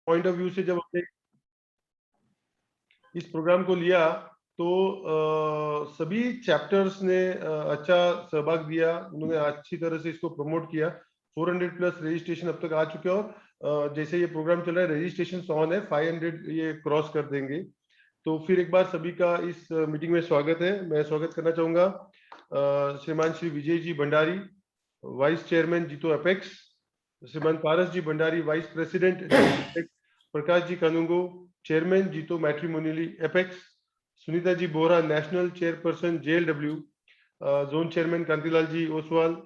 Point of view से जब हमने इस प्रोग्राम को लिया तो सभी चैप्टर्स ने अच्छा सहभाग दिया, उन्होंने अच्छी तरह से इसको प्रमोट किया। 400 प्लस रजिस्ट्रेशन अब तक आ चुके हैं और जैसे ये प्रोग्राम चल रहा है रजिस्ट्रेशन ऑन है, 500 ये क्रॉस कर देंगे। तो फिर एक बार सभी का इस मीटिंग में स्वागत है। मैं स्वागत करना चाहूंगा Shriman Shri Vijay ji Bhandari, vice chairman JITO apex, Shriman Paras ji Bhandari, vice president, Prakash ji Kanungo, chairman JITO matrimonially apex, Sunita ji Bora, national chairperson JLW, zone chairman Kantilal ji Oswal,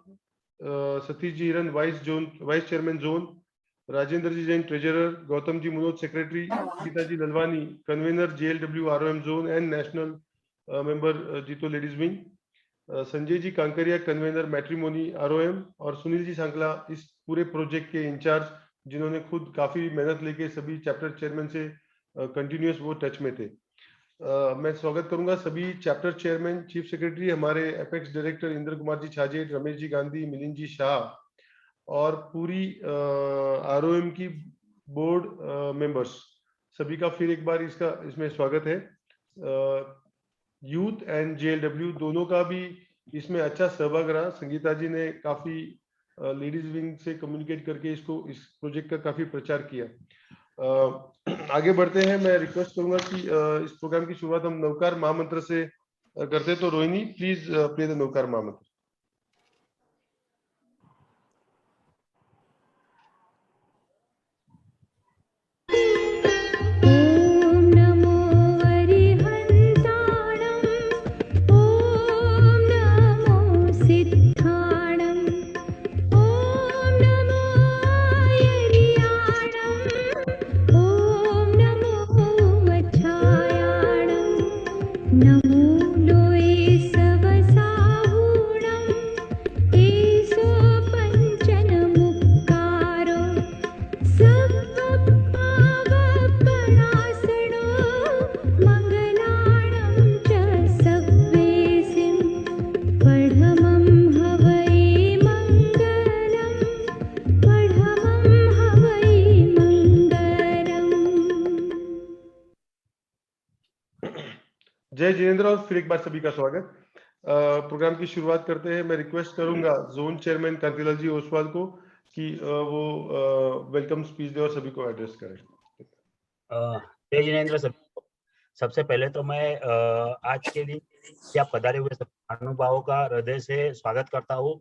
Satish ji Hiran, vice chairman zone, Rajendra ji Jain treasurer, Gautam ji Manoj secretary, Geeta ji Lalwani convener JLW ROM zone and national member JITO ladies wing, Sanjay ji Kankariya convener matrimony ROM, और सुनील जी सांकला इस पूरे प्रोजेक्ट के in charge, जिन्होंने खुद काफी मेहनत लेके सभी चैप्टर चेयरमैन से कंटिन्यूअस वो टच में थे। मैं स्वागत करूंगा सभी चैप्टर चेयरमैन, चीफ सेक्रेटरी, हमारे एपेक्स डायरेक्टर इंद्र कुमार जी छाजेट, रमेश जी गांधी, मिलिंद जी शाह और पूरी ROM की बोर्ड मेंबर्स, सभी का फिर एक बार इसमें स्वागत है। यूथ एंड JLW दोनों का भी इसमें अच्छा सहभाग रहा। संगीता जी ने काफी लेडीज विंग से कम्युनिकेट करके इस प्रोजेक्ट का काफी प्रचार किया। आगे बढ़ते हैं। मैं रिक्वेस्ट करूंगा कि इस प्रोग्राम की शुरुआत हम नवकार महामंत्र से करते हैं। तो Rohini please play the Navkar महामंत्र। जय जिनेंद्र और फिर एक बार सभी का स्वागत। प्रोग्राम की शुरुआत करते हैं। मैं रिक्वेस्ट करूंगा जोन चेयरमैन कांतिलाल जी ओसवाल को कि वो वेलकम स्पीच दे और सभी को एड्रेस करें। जय जिनेंद्र। सबसे पहले तो मैं आज के दिन या पधारे हुए सब महानुभावों का हृदय से स्वागत करता हूँ।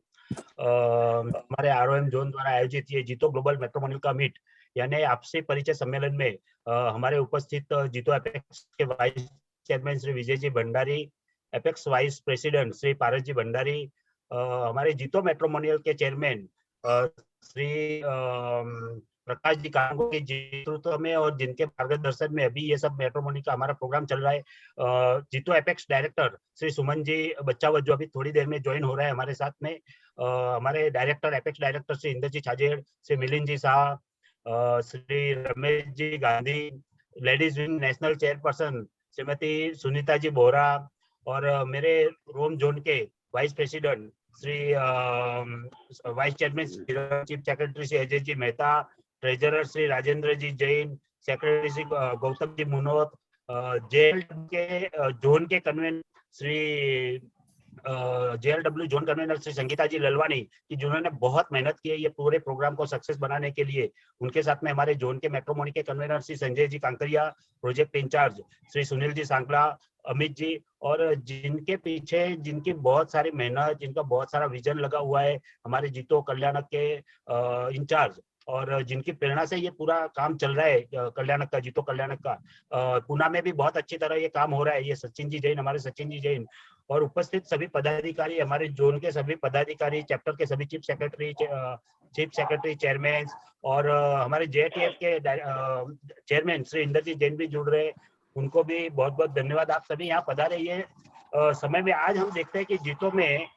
हमारे ROM जोन द्वारा आयोजित ये जीतो ग्लोबल मैट्रिमोनियल का मीट यानी आपसी परिचय सम्मेलन में हमारे उपस्थित जीतो एपेक्स के vice chairman Shri Vijay ji Bhandari, apex vice president Shri Paras ji Bhandari, हमारे जीतो मैट्रिमोनियल के चेयरमैन श्री प्रकाश जी कांगो के नेतृत्व में और जिनके मार्गदर्शन में अभी ये सब मैट्रिमोनी का हमारा प्रोग्राम चल रहा है। जीतो एपेक्स डायरेक्टर श्री सुमन जी बच्चावत जो अभी थोड़ी देर में ज्वाइन हो रहा है हमारे साथ में, हमारे director apex director Shri Indra ji Chhajed, Shri Milind ji Shah, Shri Ramesh ji Gandhi, ladies wing national chairperson Shrimati Sunita ji Bora और मेरे रोम जोन के vice president Shri vice chairman chief secretary Shri Ajay ji Mehta, treasurer Shri Rajendra ji Jain, secretary Shri Gautam ji Munot, JLW के जोन के convener Shri JLW zone convener Shri Sangeeta ji Lalwani की जिन्होंने बहुत मेहनत की है ये पूरे प्रोग्राम को सक्सेस बनाने के लिए। उनके साथ में हमारे जोन के मैट्रिमोनी के convener Shri Sanjay ji Kankariya, project in charge Shri Sunil ji सांकला, अमित जी, और जिनके पीछे जिनकी बहुत सारी मेहनत, जिनका बहुत सारा विजन लगा हुआ है हमारे जीतो कल्याणक के इंचार्ज, और जिनकी प्रेरणा से ये पूरा काम चल रहा है कल्याणक का, जीतो कल्याणक का। पुणे में भी बहुत अच्छी तरह ये काम हो रहा है। ये सचिन जी जैन, हमारे सचिन जी जैन और उपस्थित सभी पदाधिकारी, हमारे जोन के सभी पदाधिकारी, चैप्टर के सभी चीफ सेक्रेटरी चेयरमैन और हमारे JTF के चेयरमैन श्री इंदर जी जैन भी जुड़ रहे हैं, उनको भी बहुत बहुत धन्यवाद। आप सभी यहाँ पधारे ये समय में। आज हम देखते हैं कि जीतो में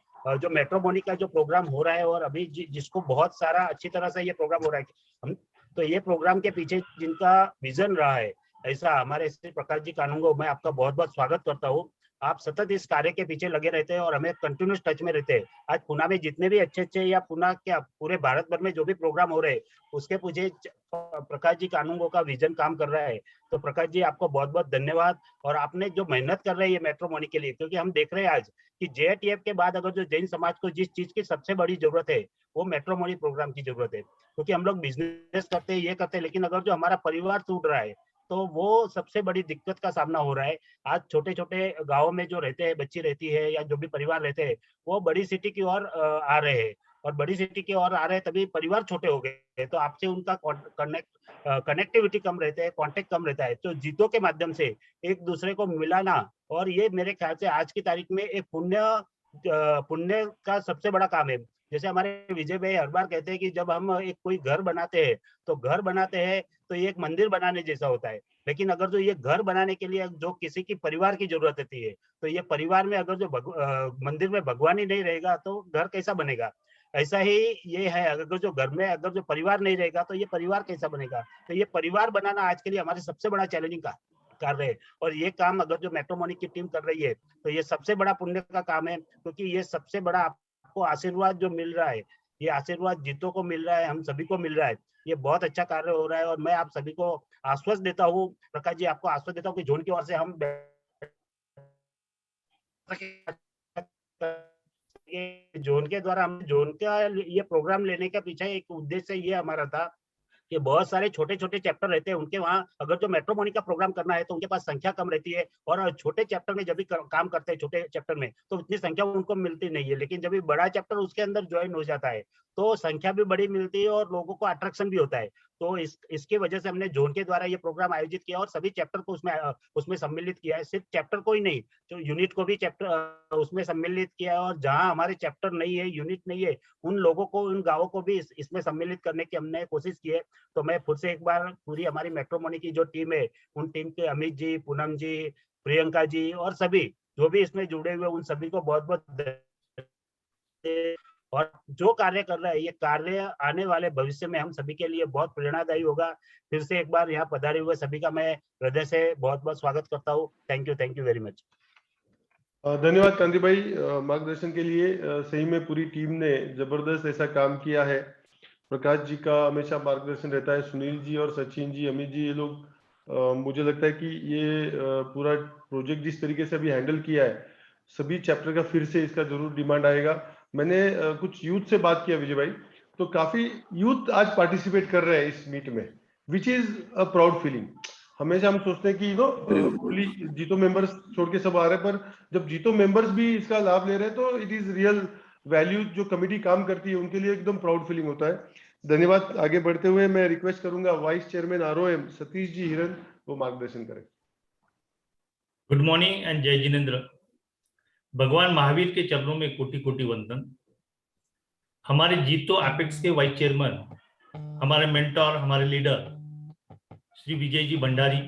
जो मैट्रिमोनी का जो प्रोग्राम हो रहा है और अभी जिसको बहुत सारा अच्छी तरह से ये प्रोग्राम हो रहा है, हम तो ये प्रोग्राम के पीछे जिनका विजन रहा है ऐसा हमारे श्री प्रकाश जी कानूंगो, मैं आपका बहुत बहुत स्वागत करता हूँ। आप सतत इस कार्य के पीछे लगे रहते हैं और हमें कंटिन्यूस टच में रहते हैं। आज पुणे में जितने भी अच्छे या पुणे क्या पूरे भारत भर में जो भी प्रोग्राम हो रहे हैं उसके प्रकाश जी कानूनगो का विजन काम कर रहा है। तो प्रकाश जी आपको बहुत बहुत धन्यवाद। और आपने जो मेहनत कर रहे हैं ये मैट्रिमोनी के लिए, क्योंकि हम देख रहे हैं आज कि JTF के बाद अगर जो जैन समाज को जिस चीज की सबसे बड़ी जरूरत है वो मैट्रिमोनी प्रोग्राम की जरूरत है। क्योंकि हम लोग बिजनेस करते हैं, ये करते हैं, लेकिन अगर जो हमारा परिवार टूट रहा है तो वो सबसे बड़ी दिक्कत का सामना हो रहा है। आज छोटे-छोटे गाँव में जो रहते हैं, बच्ची रहती है या जो भी परिवार रहते हैं, वो बड़ी सिटी की ओर आ रहे हैं, और बड़ी सिटी की ओर आ रहे हैं तभी परिवार छोटे हो गए। तो आपसे उनका कनेक्टिविटी कम रहते हैं, कॉन्टैक्ट कम रहता है। तो जीतों के माध्यम से एक दूसरे को मिलाना, और ये मेरे ख्याल से आज की तारीख में एक पुण्य का सबसे बड़ा काम है। जैसे हमारे विजय भाई हर बार कहते हैं कि जब हम एक कोई घर बनाते हैं, तो घर बनाते हैं तो ये एक मंदिर बनाने जैसा होता है। लेकिन अगर जो ये घर बनाने के लिए जो किसी की परिवार की जरूरत होती है, तो ये परिवार में अगर जो मंदिर में भगवान ही नहीं रहेगा तो घर कैसा बनेगा? ऐसा ही ये है, अगर जो घर में अगर जो परिवार नहीं रहेगा तो ये परिवार कैसा बनेगा? तो ये परिवार बनाना आज के लिए हमारे सबसे बड़ा चैलेंजिंग कार्य है। और ये काम अगर जो मैट्रिमोनी की टीम कर रही है तो ये सबसे बड़ा पुण्य का काम है, क्योंकि ये सबसे बड़ा आपको आशीर्वाद जो मिल रहा है, ये आशीर्वाद जीतों को मिल रहा है, हम सभी को मिल रहा है। ये बहुत अच्छा कार्य हो रहा है, और मैं आप सभी को आश्वस्त देता हूँ, प्रकाश जी आपको आश्वस्त देता हूँ कि जोन की ओर से हम ये जोन के द्वारा हम जोन का ये प्रोग्राम लेने का पीछे एक उद्देश्य ये हमारा था कि बहुत सारे छोटे-छोटे चैप्टर रहते हैं, उनके वहाँ अगर जो मैट्रिमोनी का प्रोग्राम करना है तो उनके पास संख्या कम रहती है, और छोटे चैप्टर में जब भी काम करते हैं छोटे चैप्टर में तो उतनी संख्या उनको मिलती नहीं है। लेकिन जब भी बड़ा चैप्टर उसके अंदर ज्वाइन हो जाता है तो संख्या भी बड़ी मिलती है और लोगों को अट्रैक्शन भी होता है। तो इसकी वजह से हमने जोन के द्वारा ये प्रोग्राम आयोजित किया और सभी चैप्टर को उसमें सम्मिलित किया है। सिर्फ चैप्टर को ही नहीं, जो यूनिट को भी चैप्टर उसमें सम्मिलित किया है, और जहाँ हमारे चैप्टर नहीं है, यूनिट नहीं है, उन लोगों को, उन गाँवों को भी इसमें सम्मिलित करने की हमने कोशिश की है। तो मैं फिर से एक बार पूरी हमारी मैट्रिमोनी की जो टीम है, उन टीम के अमित जी, पूनम जी, प्रियंका जी और सभी जो भी इसमें जुड़े हुए उन सभी को बहुत-बहुत और जो कार्य कर रहा है, ये कार्य आने वाले भविष्य में हम सभी के लिए बहुत प्रेरणादायी होगा। फिर से एक बार यहाँ पधारे हुए सभी का मैं हृदय से बहुत-बहुत स्वागत करता हूँ। Thank you very much. धन्यवाद कांति भाई मार्गदर्शन के लिए। सही में पूरी टीम ने जबरदस्त ऐसा काम किया है। प्रकाश जी का हमेशा मार्गदर्शन रहता है, सुनील जी और सचिन जी, अमित जी, ये लोग मुझे लगता है कि ये पूरा प्रोजेक्ट जिस तरीके से अभी हैंडल किया है, सभी चैप्टर का फिर से इसका जरूर डिमांड आएगा। मैंने कुछ यूथ से बात किया विजय भाई, तो काफी यूथ आज पार्टिसिपेट कर रहे हैं इस मीट में, which is a proud feeling. हमेशा हम सोचते हैं कि ओनली जीतो मेंबर्स छोड़ के सब आ रहे हैं, पर जब जीतो मेंबर्स भी इसका लाभ ले रहे हैं तो इट इज रियल वैल्यू। जो कमिटी काम करती है उनके लिए एकदम प्राउड फीलिंग होता है। धन्यवाद। आगे बढ़ते हुए मैं रिक्वेस्ट करूंगा vice chairman ROM Satish ji हिरन वो मार्गदर्शन करें। गुड मॉर्निंग एंड जय जिनेन्द्र। भगवान महावीर के चरणों में कोटि कोटि वंदन। हमारे जीतो एपेक्स के वाइस चेयरमैन, हमारे मेंटोर, हमारे लीडर श्री विजय जी भंडारी,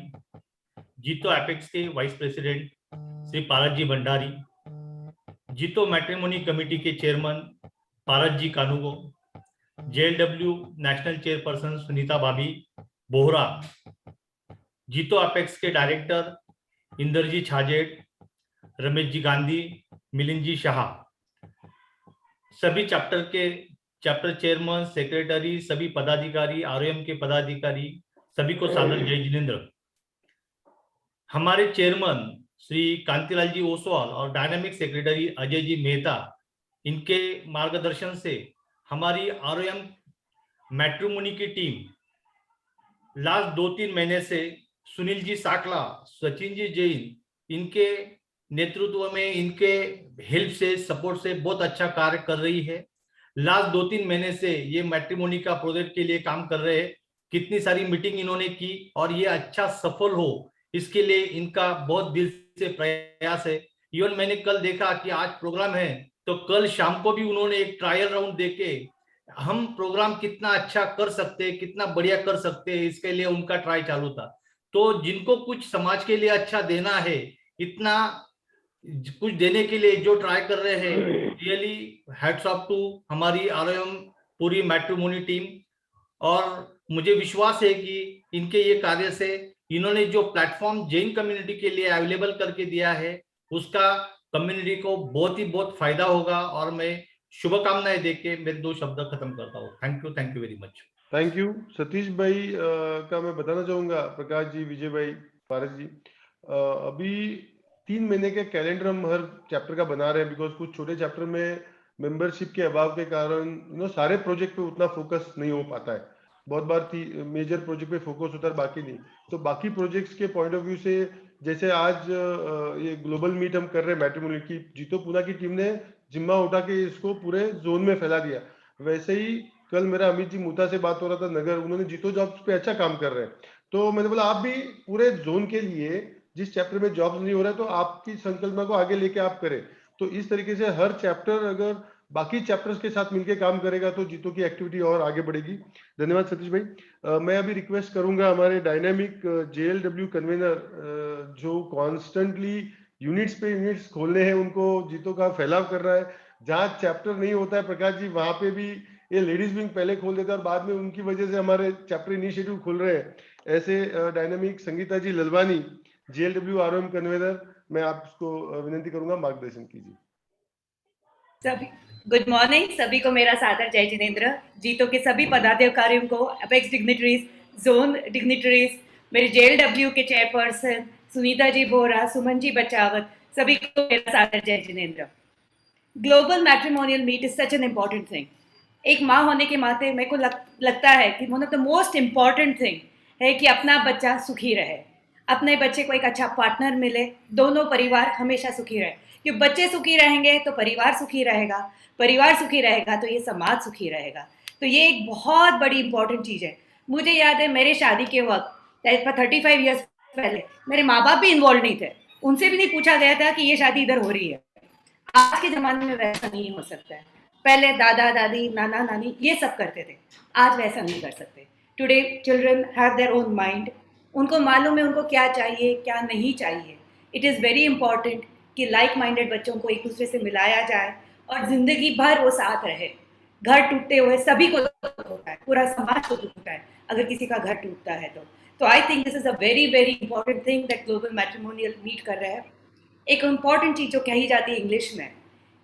जीतो एपेक्स के वाइस प्रेसिडेंट श्री पारस जी भंडारी, जीतो मैट्रिमोनी कमेटी के चेयरमैन पारस जी Kanungo, JLW national chairperson Sunita भाभी बोहरा, जीतो एपेक्स के डायरेक्टर इंदरजी छाजेट, रमेश जी गांधी, मिलिंद जी शाह, सभी चैप्टर चेयरमैन, सेक्रेटरी, सभी पदाधिकारी, ROM के पदाधिकारी, सभी को सादर जय जिनेन्द्र। हमारे चेयरमैन श्री कांतिलाल जी ओसवाल और डायनामिक सेक्रेटरी अजय जी मेहता, इनके मार्गदर्शन से हमारी ROM मैट्रिमोनी की टीम लास्ट 2-3 महीने से सुनील जी साकला, सचिन जी जैन, इनके नेतृत्व में, इनके हेल्प से, सपोर्ट से बहुत अच्छा कार्य कर रही है। लास्ट 2-3 महीने से ये मैट्रिमोनी का प्रोजेक्ट के लिए काम कर रहे हैं। कितनी सारी मीटिंग इन्होंने की और ये अच्छा सफल हो, इसके लिए इनका बहुत दिल से प्रयास है। इवन मैंने कल देखा कि आज प्रोग्राम है, तो कल शाम को भी उन्होंने एक ट्रायल राउंड देके हम प्रोग्राम कितना अच्छा कर सकते हैं, कितना बढ़िया कर सकते हैं, इसके लिए उनका ट्राई चालू था। तो जिनको कुछ समाज के लिए अच्छा देना है, इतना कुछ देने के लिए जो ट्राई कर रहे हैं, रियली हैट्स ऑफ टू हमारी ROM पूरी मैट्रिमोनी टीम। और मुझे विश्वास है कि इनके ये कार्य से इन्होंने जो प्लेटफॉर्म जैन कम्युनिटी के लिए अवेलेबल करके दिया है, उसका कम्युनिटी को बहुत ही बहुत फायदा होगा। और मैं शुभकामनाएं देके मेरे 2 शब्द खत्म करता हूँ। Thank you very much. Thank you Satish भाई का मैं बताना चाहूंगा, प्रकाश जी, विजय भाई, पारस जी, अभी 3 महीने के कैलेंडर हम हर चैप्टर का बना रहे हैं, बिकॉज कुछ छोटे चैप्टर में मेंबरशिप के अभाव के कारण सारे प्रोजेक्ट पे उतना फोकस नहीं हो पाता है। बहुत बार मेजर प्रोजेक्ट पे फोकस होता है, बाकी नहीं। तो बाकी प्रोजेक्ट्स के पॉइंट ऑफ व्यू से, जैसे आज ये ग्लोबल मीट हम कर रहे हैं मैट्रिमोनी की, जीतो पूना की टीम ने जिम्मा उठा के इसको पूरे जोन में फैला दिया। वैसे ही कल मेरा अमित जी मूता से बात हो रहा था नगर, उन्होंने जीतो जॉब्स पे अच्छा काम कर रहे हैं। तो मैंने बोला आप भी पूरे जोन के लिए जिस चैप्टर में जॉब्स नहीं हो रहा है, तो आपकी संकल्पना को आगे लेके आप करें। तो इस तरीके से हर चैप्टर अगर बाकी चैप्टर्स के साथ मिलकर काम करेगा तो जीतो की एक्टिविटी और आगे बढ़ेगी। धन्यवाद सतीश भाई। मैं अभी रिक्वेस्ट करूंगा हमारे डायनामिक JLW कन्वेनर जो कॉन्स्टेंटली यूनिट्स पे यूनिट्स खोलने हैं, उनको जीतो का फैलाव कर रहा है। जहाँ चैप्टर नहीं होता है प्रकाश जी, वहां पे भी ये लेडीज विंग पहले खोल देता है और बाद में उनकी वजह से हमारे चैप्टर इनिशिएटिव खुल रहे हैं। ऐसे dynamic Sangeeta ji Lalwani, JLW ROM convener, मैं आपको विनती करूंगा मार्गदर्शन कीजिए। सभी गुड मॉर्निंग, सभी को मेरा सादर जय जिनेंद्र। जीतो के सभी पदाधिकारियों को, अपेक्स डिग्निटरीज, जोन डिग्निटरीज, मेरे JLW के चेयरपर्सन सुनीता जी बोरा, सुमन जी बचावत, सभी को मेरा सादर जय Jinendra. Global matrimonial meet is such an important thing. एक माँ होने के नाते मेरे को लगता है कि one of the most important thing है कि अपना बच्चा सुखी रहे, अपने बच्चे को एक अच्छा पार्टनर मिले, दोनों परिवार हमेशा सुखी रहे। क्योंकि बच्चे सुखी रहेंगे तो परिवार सुखी रहेगा, परिवार सुखी रहेगा तो ये समाज सुखी रहेगा। तो ये एक बहुत बड़ी इंपॉर्टेंट चीज़ है। मुझे याद है मेरे शादी के वक्त 35 ईयर्स पहले मेरे माँ बाप भी इन्वॉल्व नहीं थे, उनसे भी नहीं पूछा गया था कि ये शादी इधर हो रही है। आज के ज़माने में वैसा नहीं हो सकता है। पहले दादा दादी, नाना नानी ये सब करते थे, आज वैसा नहीं कर सकते। Today children have their own mind, उनको मालूम है उनको क्या चाहिए क्या नहीं चाहिए। इट इज़ वेरी इंपॉर्टेंट कि लाइक माइंडेड बच्चों को एक दूसरे से मिलाया जाए और ज़िंदगी भर वो साथ रहे। घर टूटते हुए सभी को दुख होता है, पूरा समाज को दुख होता है अगर किसी का घर टूटता है तो I think this is a very very important thing that global matrimonial meet कर रहे हैं। एक इम्पॉर्टेंट चीज़ जो कही जाती है इंग्लिश में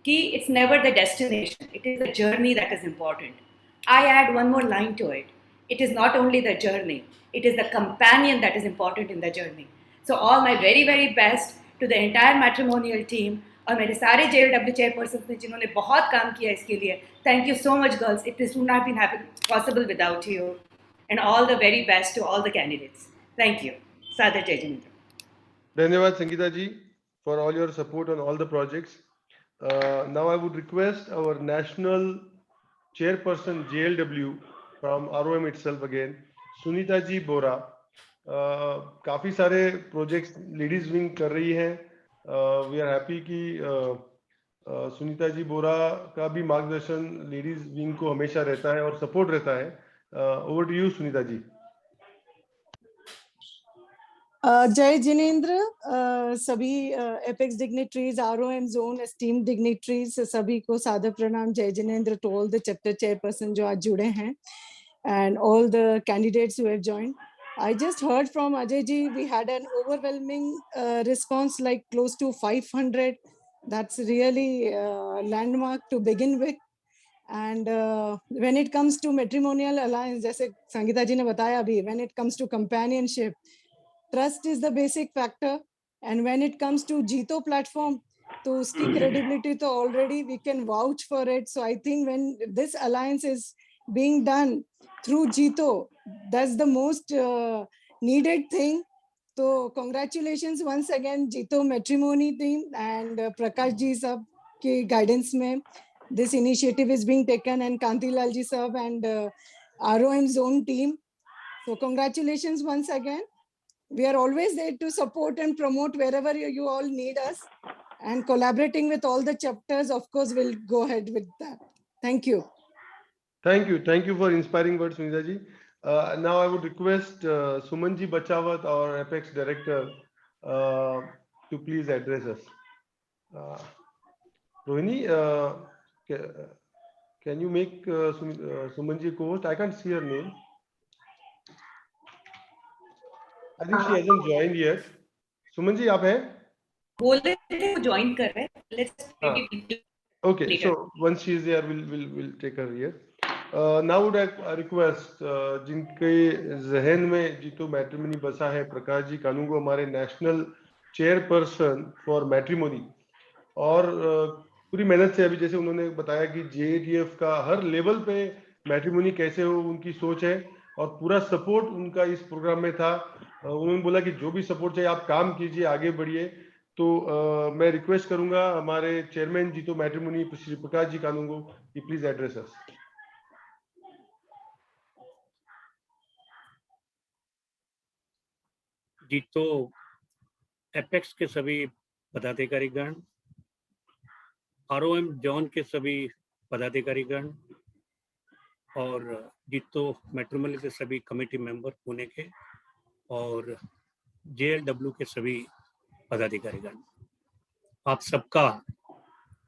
कि it's never the destination, it is the journey that is important. I add one more line to it, it is not only the journey, it is the companion that is important in the journey. So all my very very best to the entire matrimonial team और मेरे सारे JLW chairperson ने जिन्होंने बहुत काम किया इसके लिए। Thank you so much girls, it is not been happen possible without you, and all the very best to all the candidates. Thank you. सादर जय जिनेंद्र। धन्यवाद संगीता जी for all your support on all the projects. Now I would request our national chairperson JLW from ROM itself again, Sunita ji बोरा। काफी सारे projects ladies wing कर रही हैं। We are happy कि सुनीता जी बोरा का भी मार्गदर्शन लेडीज विंग को हमेशा रहता है और सपोर्ट रहता है। Over to you Sunita ji. जय जिनेंद्र, सभी apex dignitaries, ROM zone esteem dignitaries, सभी को सादर प्रणाम। जय Jinendra to all the chapter chairperson जो आज जुड़े हैं and all the candidates who have joined. I just heard from Ajay ji, we had an overwhelming response, like close to 500. That's really landmark to begin with. And when it comes to matrimonial alliance, जैसे संगीता जी ने बताया अभी, when it comes to companionship, trust is the basic factor. And when it comes to Jito platform, तो उसकी credibility तो already we can vouch for it. So I think when this alliance is being done through Jito, that's the most needed thing. So congratulations once again Jito matrimony team and Prakash ji sab के guidance में this initiative is being taken, and Kantilal ji sab and ROM zone team. So congratulations once again. We are always there to support and promote wherever you all need us, and collaborating with all the chapters, of course, we'll go ahead with that. Thank you. Thank you for inspiring words, Sunita ji. Now I would request Suman ji Bachawat, our Apex Director, to please address us. Rohini, can you make Suman ji co-host? I can't see her name. I think she hasn't joined yet. Suman ji, आप हैं? बोल रहे थे वो join कर रहे हैं। Let's maybe Okay, so once she is there, we'll take her here. Now would I request जिनके जहन में जीतो मैट्रिमोनी बसा है, प्रकाश जी कानूंगो हमारे नेशनल चेयरपर्सन फॉर मैट्रिमोनी, और पूरी मेहनत से अभी जैसे उन्होंने बताया कि जेएटीएफ का हर लेवल पे मैट्रिमोनी कैसे हो उनकी सोच है और पूरा सपोर्ट उनका इस प्रोग्राम में था। उन्होंने बोला कि जो भी सपोर्ट चाहिए आप काम कीजिए, आगे बढ़िए। तो मैं रिक्वेस्ट करूंगा हमारे चेयरमैन जीतो मैट्रिमोनी श्री प्रकाश जी कानूंगो कि प्लीज एड्रेस अस। जीतो एपेक्स के सभी पदाधिकारीगण, आरओएम जॉन के सभी पदाधिकारीगण और जीतो मैट्रिमोनी के सभी कमेटी मेंबर पुणे के और जेएलडब्ल्यू के सभी पदाधिकारीगण, आप सबका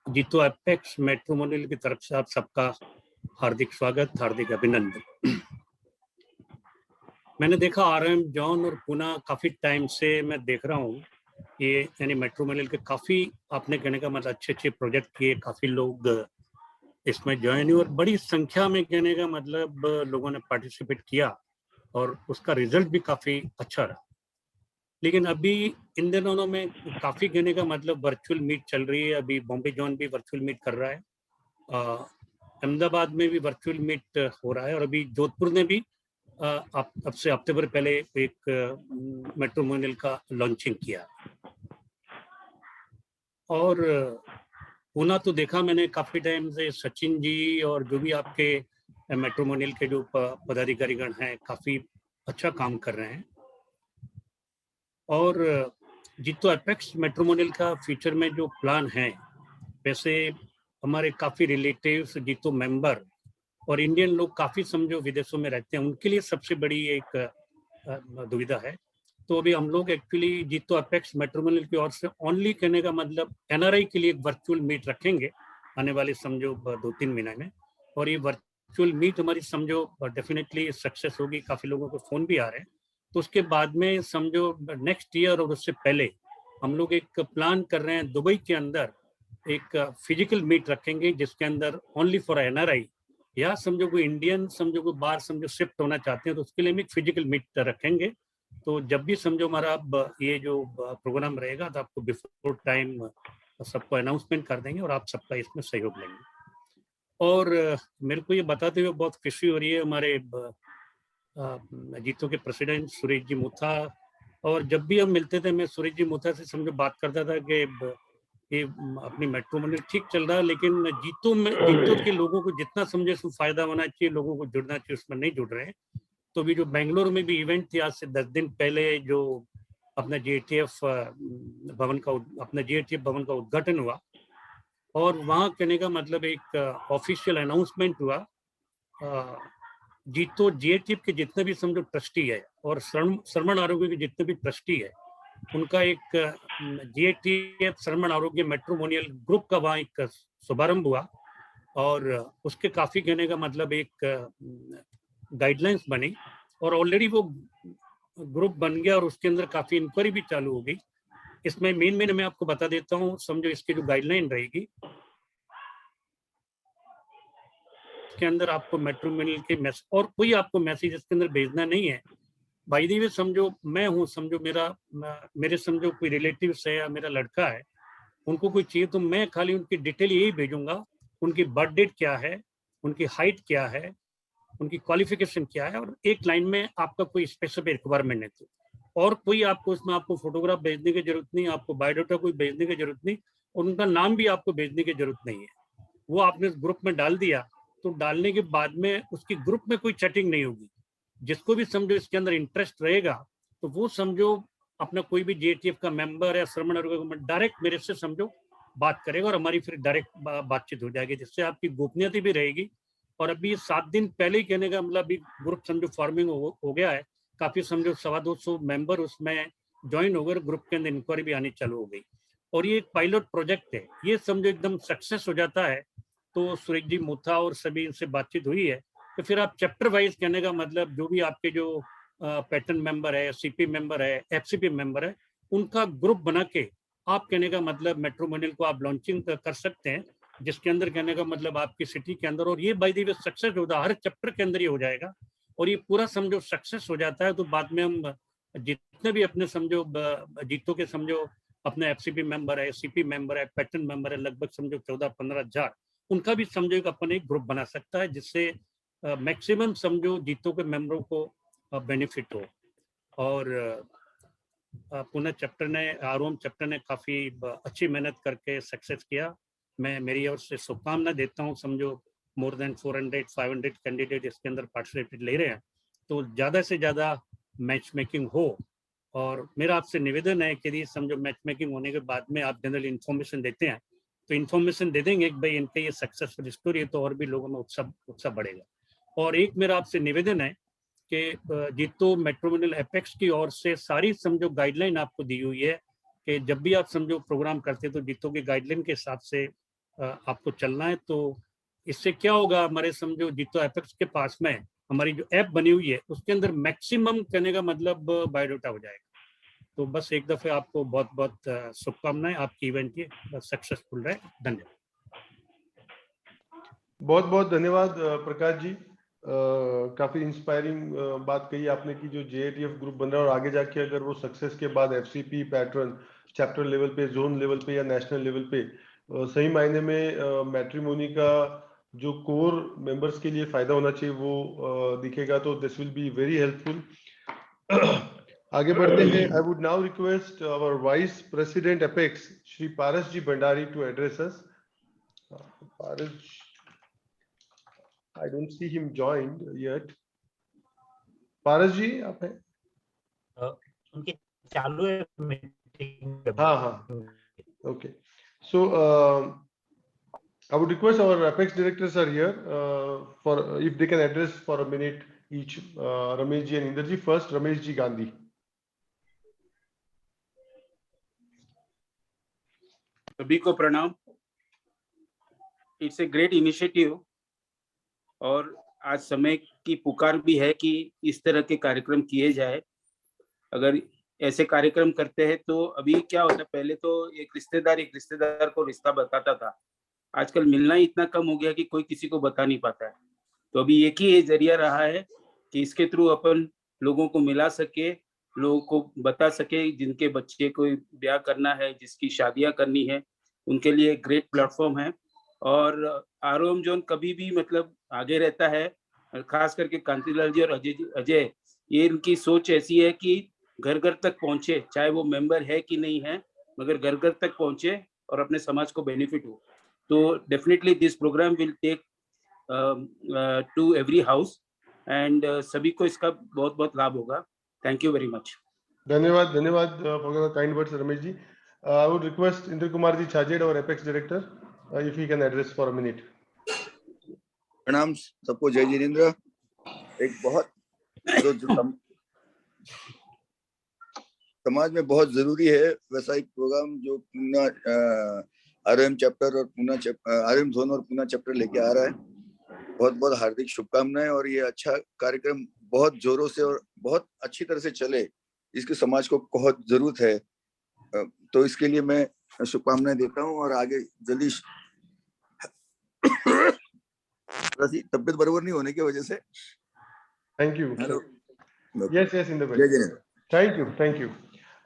जीतो एपेक्स मैट्रिमोनियल की तरफ से आप सबका हार्दिक स्वागत, हार्दिक अभिनंदन। मैंने देखा आरएम जॉन और पूना काफी टाइम से मैं देख रहा हूँ ये यानी मैट्रिमोनियल के काफी आपने कहने का मतलब अच्छे प्रोजेक्ट किए, काफी लोग इसमें ज्वाइन हुए और बड़ी संख्या में कहने का मतलब लोगों ने पार्टिसिपेट किया और उसका रिजल्ट भी काफी अच्छा रहा। लेकिन अभी इन दिनों में काफी कहने का मतलब वर्चुअल मीट चल रही है। अभी बॉम्बे जॉन भी वर्चुअल मीट कर रहा है, अहमदाबाद में भी वर्चुअल मीट हो रहा है और अभी जोधपुर ने भी अब से हफ्ते भर पहले एक मैट्रिमोनियल का लॉन्चिंग किया। और पूना तो देखा मैंने काफी टाइम से, सचिन जी और जो भी आपके मैट्रिमोनियल के जो पदाधिकारीगण हैं काफी अच्छा काम कर रहे हैं। और जीतो एपेक्स मैट्रिमोनियल का फ्यूचर में जो प्लान है, वैसे हमारे काफी रिलेटिव्स जीतो मेंबर और इंडियन लोग काफी समझो विदेशों में रहते हैं, उनके लिए सबसे बड़ी एक दुविधा है। तो अभी हम लोग एक्चुअली जीतो एपेक्स मैट्रिमोनियल की ओर से ओनली कहने का मतलब एनआरआई के लिए एक वर्चुअल मीट रखेंगे आने वाले समझो 2-3 महीने में। और ये वर्चुअल मीट हमारी समझो डेफिनेटली सक्सेस होगी, काफी लोगों को फोन भी आ रहे हैं। तो उसके बाद में समझो नेक्स्ट ईयर और उससे पहले हम लोग एक प्लान कर रहे हैं, दुबई के अंदर एक फिजिकल मीट रखेंगे जिसके अंदर ओनली फॉर एनआरआई या समझो कोई इंडियन समझो कोई बाहर समझो शिफ्ट होना चाहते हैं तो उसके लिए भी फिजिकल मीट रखेंगे। तो जब भी समझो हमारा अब ये जो प्रोग्राम रहेगा तो आपको बिफोर टाइम सबको अनाउंसमेंट कर देंगे और आप सबका इसमें सहयोग लेंगे। और मेरे को ये बताते हुए बहुत खुशी हो रही है, हमारे जीतो के प्रेसिडेंट सुरेश जी मूथा, और जब भी हम मिलते थे मैं सुरेश जी मूथा से समझो बात करता था कि ये अपनी मैट्रिमोनियल ठीक चल रहा है लेकिन जीतो के लोगों को जितना समझे उसमें फायदा होना चाहिए, लोगों को जुड़ना चाहिए, उसमें नहीं जुड़ रहे हैं। तो भी जो बेंगलोर में भी इवेंट थी आज से 10 दिन पहले जो अपना जेएटीएफ भवन का उद्घाटन हुआ और वहाँ कहने का मतलब एक ऑफिशियल अनाउंसमेंट हुआ। जीतो जेएटीएफ के जितने भी समझो ट्रस्टी है और श्रवण आरोग्य के जितने भी ट्रस्टी है उनका एक जेएटीएफ श्रवण आरोग्य मैट्रिमोनियल ग्रुप का वहाँ एक शुभारंभ हुआ और उसके काफी कहने का मतलब एक गाइडलाइंस बनी और ऑलरेडी वो ग्रुप बन गया और उसके अंदर काफी इंक्वायरी भी चालू हो गई। इसमें मेन मैं आपको बता देता हूँ, समझो इसकी जो गाइडलाइन रहेगी इसके अंदर आपको मैट्रिमोनियल के मैसेज और कोई आपको मैसेज इसके अंदर भेजना नहीं है। भाई दी समझो मैं हूँ, समझो मेरे समझो कोई रिलेटिव्स है या मेरा लड़का है, उनको कोई चाहिए तो मैं खाली उनकी डिटेल यही भेजूंगा, उनकी बर्थ डेट क्या है, उनकी हाइट क्या है, उनकी क्वालिफिकेशन क्या है और एक लाइन में आपका कोई स्पेसिफिक रिक्वायरमेंट है तो, और कोई आपको उसमें आपको फोटोग्राफ भेजने की जरूरत नहीं, आपको बायोडाटा कोई भेजने की जरूरत नहीं और उनका नाम भी आपको भेजने की जरूरत नहीं है। वो आपने ग्रुप में डाल दिया तो डालने के बाद में उसकी ग्रुप में कोई चैटिंग नहीं होगी। जिसको भी समझो इसके अंदर इंटरेस्ट रहेगा तो वो समझो अपना कोई भी जेएटीएफ का मेंबर या श्रवण आरोग्य डायरेक्ट मेरे से समझो बात करेगा और हमारी फिर डायरेक्ट बातचीत हो जाएगी, जिससे आपकी गोपनीयता भी रहेगी। और अभी 7 दिन पहले ही कहने का मतलब अभी ग्रुप समझो फॉर्मिंग हो गया है, काफी समझो 250 मेंबर उसमें ज्वाइन हो गए, ग्रुप के अंदर इंक्वायरी भी आनी चालू हो गई और ये एक पायलट प्रोजेक्ट है। ये समझो एकदम सक्सेस हो जाता है तो सुरेश जी मूथा और सभी इनसे बातचीत हुई है तो फिर आप चैप्टर वाइज कहने का मतलब जो भी आपके जो पैटर्न मेंबर है, सीपी मेंबर है, एफसीपी मेंबर है, उनका ग्रुप बना के आप कहने का मतलब मैट्रिमोनियल को आप लॉन्चिंग कर सकते हैं जिसके अंदर कहने का मतलब आपकी सिटी के अंदर, और ये बाय द वे सक्सेस होता है, हर चैप्टर के अंदर ही हो जाएगा और ये पूरा समझो सक्सेस हो जाता है तो बाद में हम जितने भी अपने समझो जीतो के समझो अपने एफसीपी मेंबर है, सीपी मेंबर है, पैटर्न मेंबर है, लगभग समझो 14-15 हजार, उनका भी समझो एक अपन एक ग्रुप बना सकता है जिससे मैक्सिमम समझो जीतो के मेंबरों को बेनिफिट हो। और पुणे चैप्टर ने, आरओएम चैप्टर ने काफी अच्छी मेहनत करके सक्सेस किया। मैं मेरी ओर से शुभकामना देता हूँ। समझो मोर देन 400-500 कैंडिडेट इसके अंदर पार्टिसिपेट ले रहे हैं, तो ज्यादा से ज्यादा मैच मेकिंग हो। और मेरा आपसे निवेदन है कि यदि समझो मैच मेकिंग होने के बाद में आप जनरल इन्फॉर्मेशन देते हैं तो इन्फॉर्मेशन दे देंगे कि भाई इनके ये सक्सेसफुल स्टोरी है, तो और भी लोगों में उत्साह बढ़ेगा। और एक मेरा आपसे निवेदन है कि जीतो मेट्रोमोनियल एपेक्स की ओर से सारी समझो गाइडलाइन आपको दी हुई है कि जब भी आप समझो प्रोग्राम करते तो जीतो की गाइडलाइन के हिसाब से आपको चलना है। तो इससे क्या होगा, हमारे समझो जीतो एपेक्स के पास में हमारी जो ऐप बनी हुई है उसके अंदर मैक्सिमम कहने का मतलब बायोडाटा हो जाएगा। तो बस एक दफे आपको बहुत बहुत शुभकामनाएं, आपकी इवेंट ये सक्सेसफुल रहे। धन्यवाद। बहुत बहुत धन्यवाद प्रकाश जी। काफी इंस्पायरिंग बात कही आपने कि जो जेएटीएफ ग्रुप बन रहा है और आगे जाके अगर वो सक्सेस के बाद एफसीपी पैटर्न चैप्टर लेवल पे, जोन लेवल पे या नेशनल लेवल पे सही मायने में मैट्रिमोनी का जो कोर मेंबर्स के लिए फायदा होना चाहिए वो दिखेगा, तो this will be very helpful. आगे बढ़ते हैं। I would now request our vice president apex Shri Paras ji Bhandari to address us. Paras, I don't see him joined yet. Paras ji आप हैं? उनकी चालू है मीटिंग। हाँ, okay. So I would request our Apex directors are here for if they can address for a minute each. Ramesh ji and Inder ji. First, Ramesh ji Gandhi. सभी को प्रणाम। It's a great initiative और आज समय की पुकार भी है कि इस तरह के कार्यक्रम किए जाए। अगर ऐसे कार्यक्रम करते हैं तो अभी क्या होता है, पहले तो एक रिश्तेदार को रिश्ता बताता था, आजकल मिलना ही इतना कम हो गया कि कोई किसी को बता नहीं पाता है। तो अभी एक ही जरिया रहा है कि इसके थ्रू अपन लोगों को मिला सके, लोगों को बता सके, जिनके बच्चे को ब्याह करना है, जिसकी शादियां करनी है, उनके लिए ग्रेट प्लेटफॉर्म है। और आरओएम जोन कभी भी मतलब आगे रहता है, खास करके कांतिलाल जी और अजय, ये इनकी सोच ऐसी है कि घर घर तक पहुंचे, चाहे वो मेंबर है कि नहीं है, मगर घर घर तक पहुंचे और अपने समाज को बेनिफिट हो। तो definitely this programme will take to every house and सभी को इसका बहुत बहुत लाभ होगा। Thank you very much. धन्यवाद for your kind words Ramesh ji. I would request Indra Kumar ji Chhajed और apex director if he can address for a minute. प्रणाम सबको, जय जिनेंद्र। एक बहुत जो समाज में बहुत जरूरी है वैसा एक प्रोग्राम जो पूना आरओएम चैप्टर और आरओएम जोन और पूना चैप्टर लेके आ रहा है। बहुत बहुत हार्दिक शुभकामनाएं और ये अच्छा कार्यक्रम बहुत जोरों से और बहुत अच्छी तरह से चले, इसके समाज को बहुत जरूरत है। तो इसके लिए मैं शुभकामनाएं देता हूं और आगे जल्दी तबियत बराबर नहीं होने की वजह से। Thank you. यस इंद्र भाई, जय Jinendra. Thank you.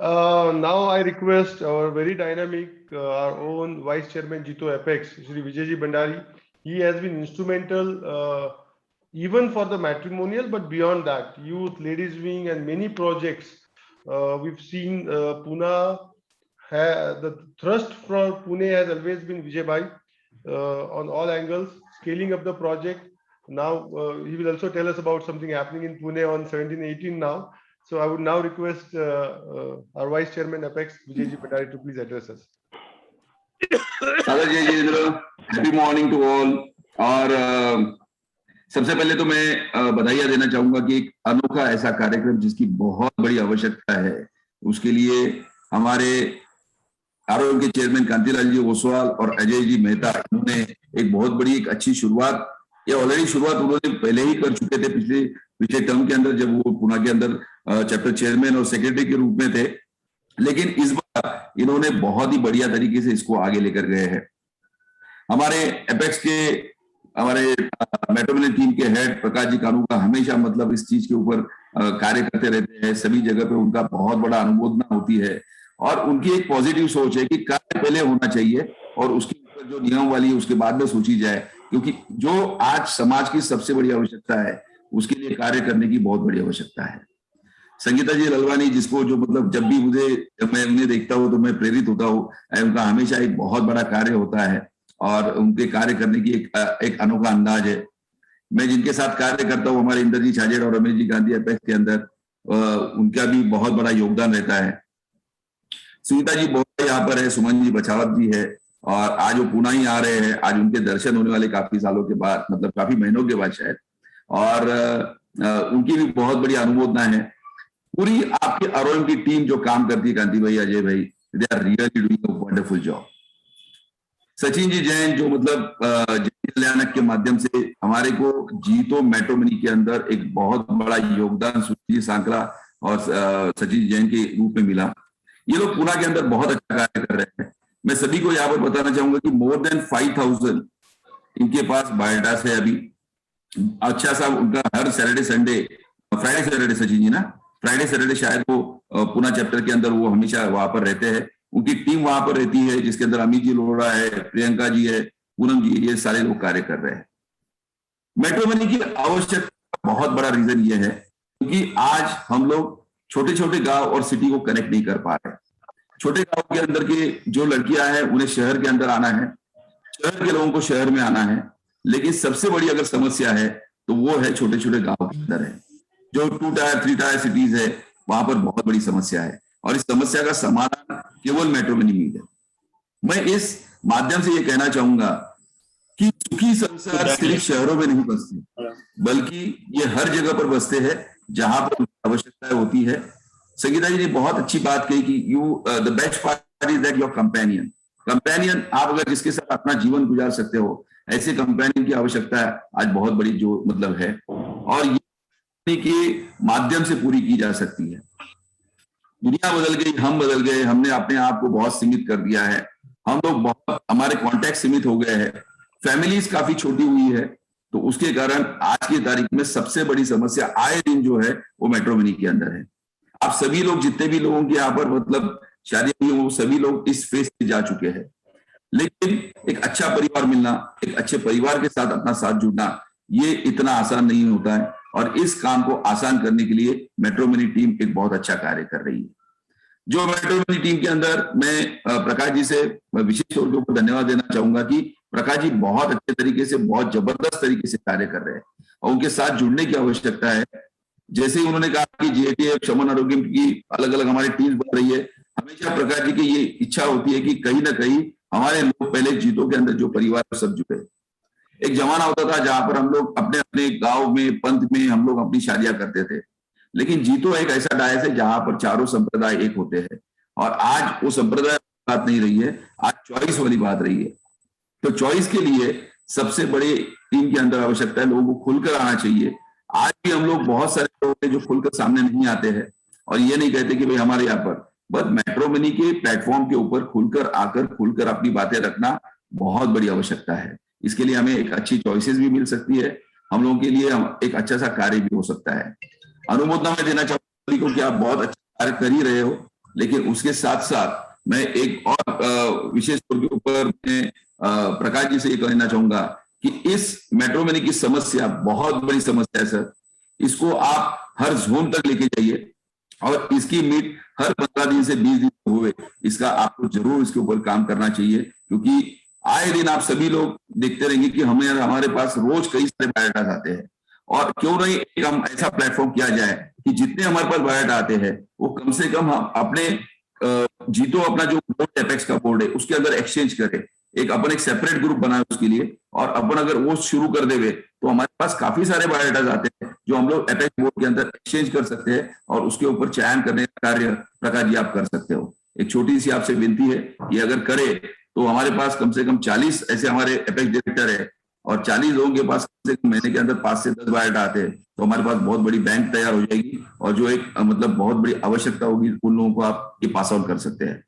Now I request our very dynamic our own vice chairman Jito Apex Shri Vijay ji Bhandari. He has been instrumental even for the matrimonial, but beyond that, youth, ladies wing and many projects. We've seen Pune, the thrust for Pune has always been Vijay bhai on all angles, scaling up the project. Now he will also tell us about something happening in Pune on 17-18 now. So I would now request our Vice Chairman Apex Vijay ji Bhandari to please address us. जय Jinendra, happy morning to all. और सबसे पहले तो मैं बधाइयां देना चाहूंगा कि एक अनोखा ऐसा कार्यक्रम जिसकी बहुत बड़ी आवश्यकता है, उसके लिए हमारे आरओएम के चेयरमैन कांतिलाल जी ओसवाल और अजय जी मेहता, उन्होंने एक बहुत बड़ी एक अच्छी शुरुआत, ये ऑलरेडी शुरुआत उन्होंने पहले ही कर चुके थे पिछले टर्म के अंदर जब वो पुणे के अंदर चैप्टर चेयरमैन और सेक्रेटरी के रूप में थे, लेकिन इस बार इन्होंने बहुत ही बढ़िया तरीके से इसको आगे लेकर गए हैं। हमारे एपेक्स के हमारे मेट्रोमिनल टीम के हेड प्रकाश जी कानू का हमेशा मतलब इस चीज के ऊपर कार्य करते रहते हैं, सभी जगह पे उनका बहुत बड़ा अनुमोदना होती है और उनकी एक पॉजिटिव सोच है कि कार्य पहले होना चाहिए और उसके ऊपर जो नियम वाली है उसके बाद में सोची जाए, क्योंकि जो आज समाज की सबसे बड़ी आवश्यकता है उसके लिए कार्य करने की बहुत बड़ी आवश्यकता है। संगीता जी ललवानी, जिसको जो मतलब जब भी मैं उन्हें देखता हूँ तो मैं प्रेरित होता हूँ, उनका हमेशा एक बहुत बड़ा कार्य होता है और उनके कार्य करने की एक अनोखा अंदाज है। मैं जिनके साथ कार्य करता हूँ, हमारे इंद्रजीत छाजेड़ और रमेश जी गांधी एपेक्स के अंदर, उनका भी बहुत बड़ा योगदान रहता है। सुनीता जी बहुत यहाँ पर है, सुमन जी बछावत जी है और आज वो पुणे ही आ रहे हैं। आज उनके दर्शन होने वाले काफी सालों के बाद, मतलब काफी महीनों के बाद शायद, और उनकी भी बहुत बड़ी अनुमोदना है। पूरी आपकी आरओएम की टीम जो काम करती है, कांति bhai, Ajay bhai, they are really doing a wonderful job. Sachin ji Jain जो मतलब कल्याणक के माध्यम से हमारे को जीतो मेट्रोमनी के अंदर एक बहुत बड़ा योगदान सुनील सांकरा और सचिन जैन के रूप में मिला। ये लोग पुणे के अंदर बहुत अच्छा कार्य कर रहे हैं। मैं सभी को यहाँ पर बताना चाहूंगा कि मोर देन 5000 इनके पास बायोडास है अभी। अच्छा सा उनका हर Saturday Sunday, Friday Saturday, Sachin ji ना, फ्राइडे सैटरडे शायद वो पुणे चैप्टर के अंदर वो हमेशा वहां पर रहते हैं। उनकी टीम वहां पर रहती है जिसके अंदर अमित जी लोहड़ा है, प्रियंका जी है, पूनम जी, ये सारे लोग कार्य कर रहे हैं। मेट्रोमनी की आवश्यकता बहुत बड़ा रीजन ये है क्योंकि आज हम लोग छोटे छोटे गांव और सिटी को कनेक्ट नहीं कर पा रहे। छोटे गांव के अंदर के जो लड़कियां हैं उन्हें शहर के अंदर आना है, शहर के लोगों को शहर में आना है, लेकिन सबसे बड़ी अगर समस्या है तो वो है छोटे छोटे गांव के अंदर है। जो 2 टायर 3 टायर सिटीज है वहां पर बहुत बड़ी समस्या है और इस समस्या का समाधान केवल मेट्रोमनी में है। मैं इस माध्यम से ये कहना चाहूंगा कि सुखी संसार सिर्फ शहरों में नहीं बसते, बल्कि ये हर जगह पर बसते हैं जहां पर आवश्यकता होती है। संगीता जी ने बहुत अच्छी बात कही कि the best part is that your companion, आप अगर जिसके साथ अपना जीवन गुजार सकते हो, ऐसे कंपेनियन की आवश्यकता आज बहुत बड़ी जो मतलब है और ये के माध्यम से पूरी की जा सकती है। दुनिया बदल गई, हम बदल गए, हमने अपने आप को बहुत सीमित कर दिया है, हम लोग बहुत, हमारे कॉन्टेक्ट सीमित हो गए हैं, फैमिलीज काफी छोटी हुई है, तो उसके कारण आज की तारीख में सबसे बड़ी समस्या आए दिन जो है वो मेट्रोमनी के अंदर है। आप सभी लोग, जितने भी लोगों के यहाँ पर मतलब शादियां हुई, वो सभी लोग इस फेज से जा चुके हैं, लेकिन एक अच्छा परिवार मिलना, एक अच्छे परिवार के साथ अपना साथ जुड़ना, ये इतना आसान नहीं होता है और इस काम को आसान करने के लिए मेट्रोमनी टीम एक बहुत अच्छा कार्य कर रही है। जो मेट्रोमनी टीम के अंदर मैं प्रकाश जी से विशेष तौर के ऊपर धन्यवाद देना चाहूंगा कि प्रकाश जी बहुत अच्छे तरीके से, बहुत जबरदस्त तरीके से कार्य कर रहे हैं और उनके साथ जुड़ने की आवश्यकता है। जैसे ही उन्होंने कहा कि जीएटीएफ, शमन आरोग्य की अलग अलग हमारी टीम बन रही है, हमेशा प्रकाश जी की ये इच्छा होती है कि कहीं ना कहीं हमारे लोग पहले जीतों के अंदर जो परिवार सब जुड़े। एक जमाना होता था जहां पर हम लोग अपने अपने गांव में, पंथ में हम लोग अपनी शादियां करते थे, लेकिन जीतो एक ऐसा डायस है जहां पर चारों संप्रदाय एक होते हैं और आज वो संप्रदाय बात नहीं रही है, आज चॉइस वाली बात रही है। तो चॉइस के लिए सबसे बड़ी टीम के अंदर आवश्यकता है, लोगों को खुलकर आना चाहिए। आज भी हम लोग बहुत सारे लोग हैं जो खुलकर सामने नहीं आते हैं और ये नहीं कहते कि भाई हमारे यहाँ पर, बस मेट्रोमनी के प्लेटफॉर्म के ऊपर खुलकर आकर, खुलकर अपनी बातें रखना बहुत बड़ी आवश्यकता है। इसके लिए हमें एक अच्छी चॉइसेस भी मिल सकती है, हम लोगों के लिए एक अच्छा सा कार्य भी हो सकता है। अनुमोदना में देना चाहूंगा कि आप बहुत अच्छा कार्य कर ही रहे हो, लेकिन उसके साथ साथ मैं एक और विशेष तौर के ऊपर प्रकाश जी से ये कहना चाहूंगा कि इस मेट्रोमनी की समस्या बहुत बड़ी समस्या है सर, इसको आप हर जोन तक लेके जाइए और इसकी मीट हर 15 दिन से 20 दिन हुए, इसका आपको जरूर इसके ऊपर काम करना चाहिए, क्योंकि आए दिन आप सभी लोग देखते रहेंगे कि हमारे पास रोज कई सारे बायोडाटा आते हैं और क्यों नहीं एक हम ऐसा प्लेटफॉर्म किया जाए कि जितने हमारे पास बायोडाटा आते हैं वो कम से कम हम अपने जीतो अपना जो बोर्ड एपेक्स का बोर्ड है उसके अंदर एक्सचेंज करें, अपन एक सेपरेट ग्रुप बनाए उसके लिए, और अपन अगर वो शुरू कर देवे तो हमारे पास काफी सारे बायोडाटा आते हैं जो हम लोग एपेक्स बोर्ड के अंदर एक्सचेंज कर सकते हैं और उसके ऊपर चयन करने का कार्य प्रकाश जी आप कर सकते हो। एक छोटी सी आपसे विनती है, ये अगर करे तो हमारे पास कम से कम 40 ऐसे हमारे एपेक्स डायरेक्टर है और 40 लोगों के पास कम से कम महीने के अंदर 5 से 10 बायोडाटा आते हैं, तो हमारे पास बहुत बड़ी बैंक तैयार हो जाएगी और जो एक मतलब बहुत बड़ी आवश्यकता होगी उन लोगों को आप ये पास आउट कर सकते हैं।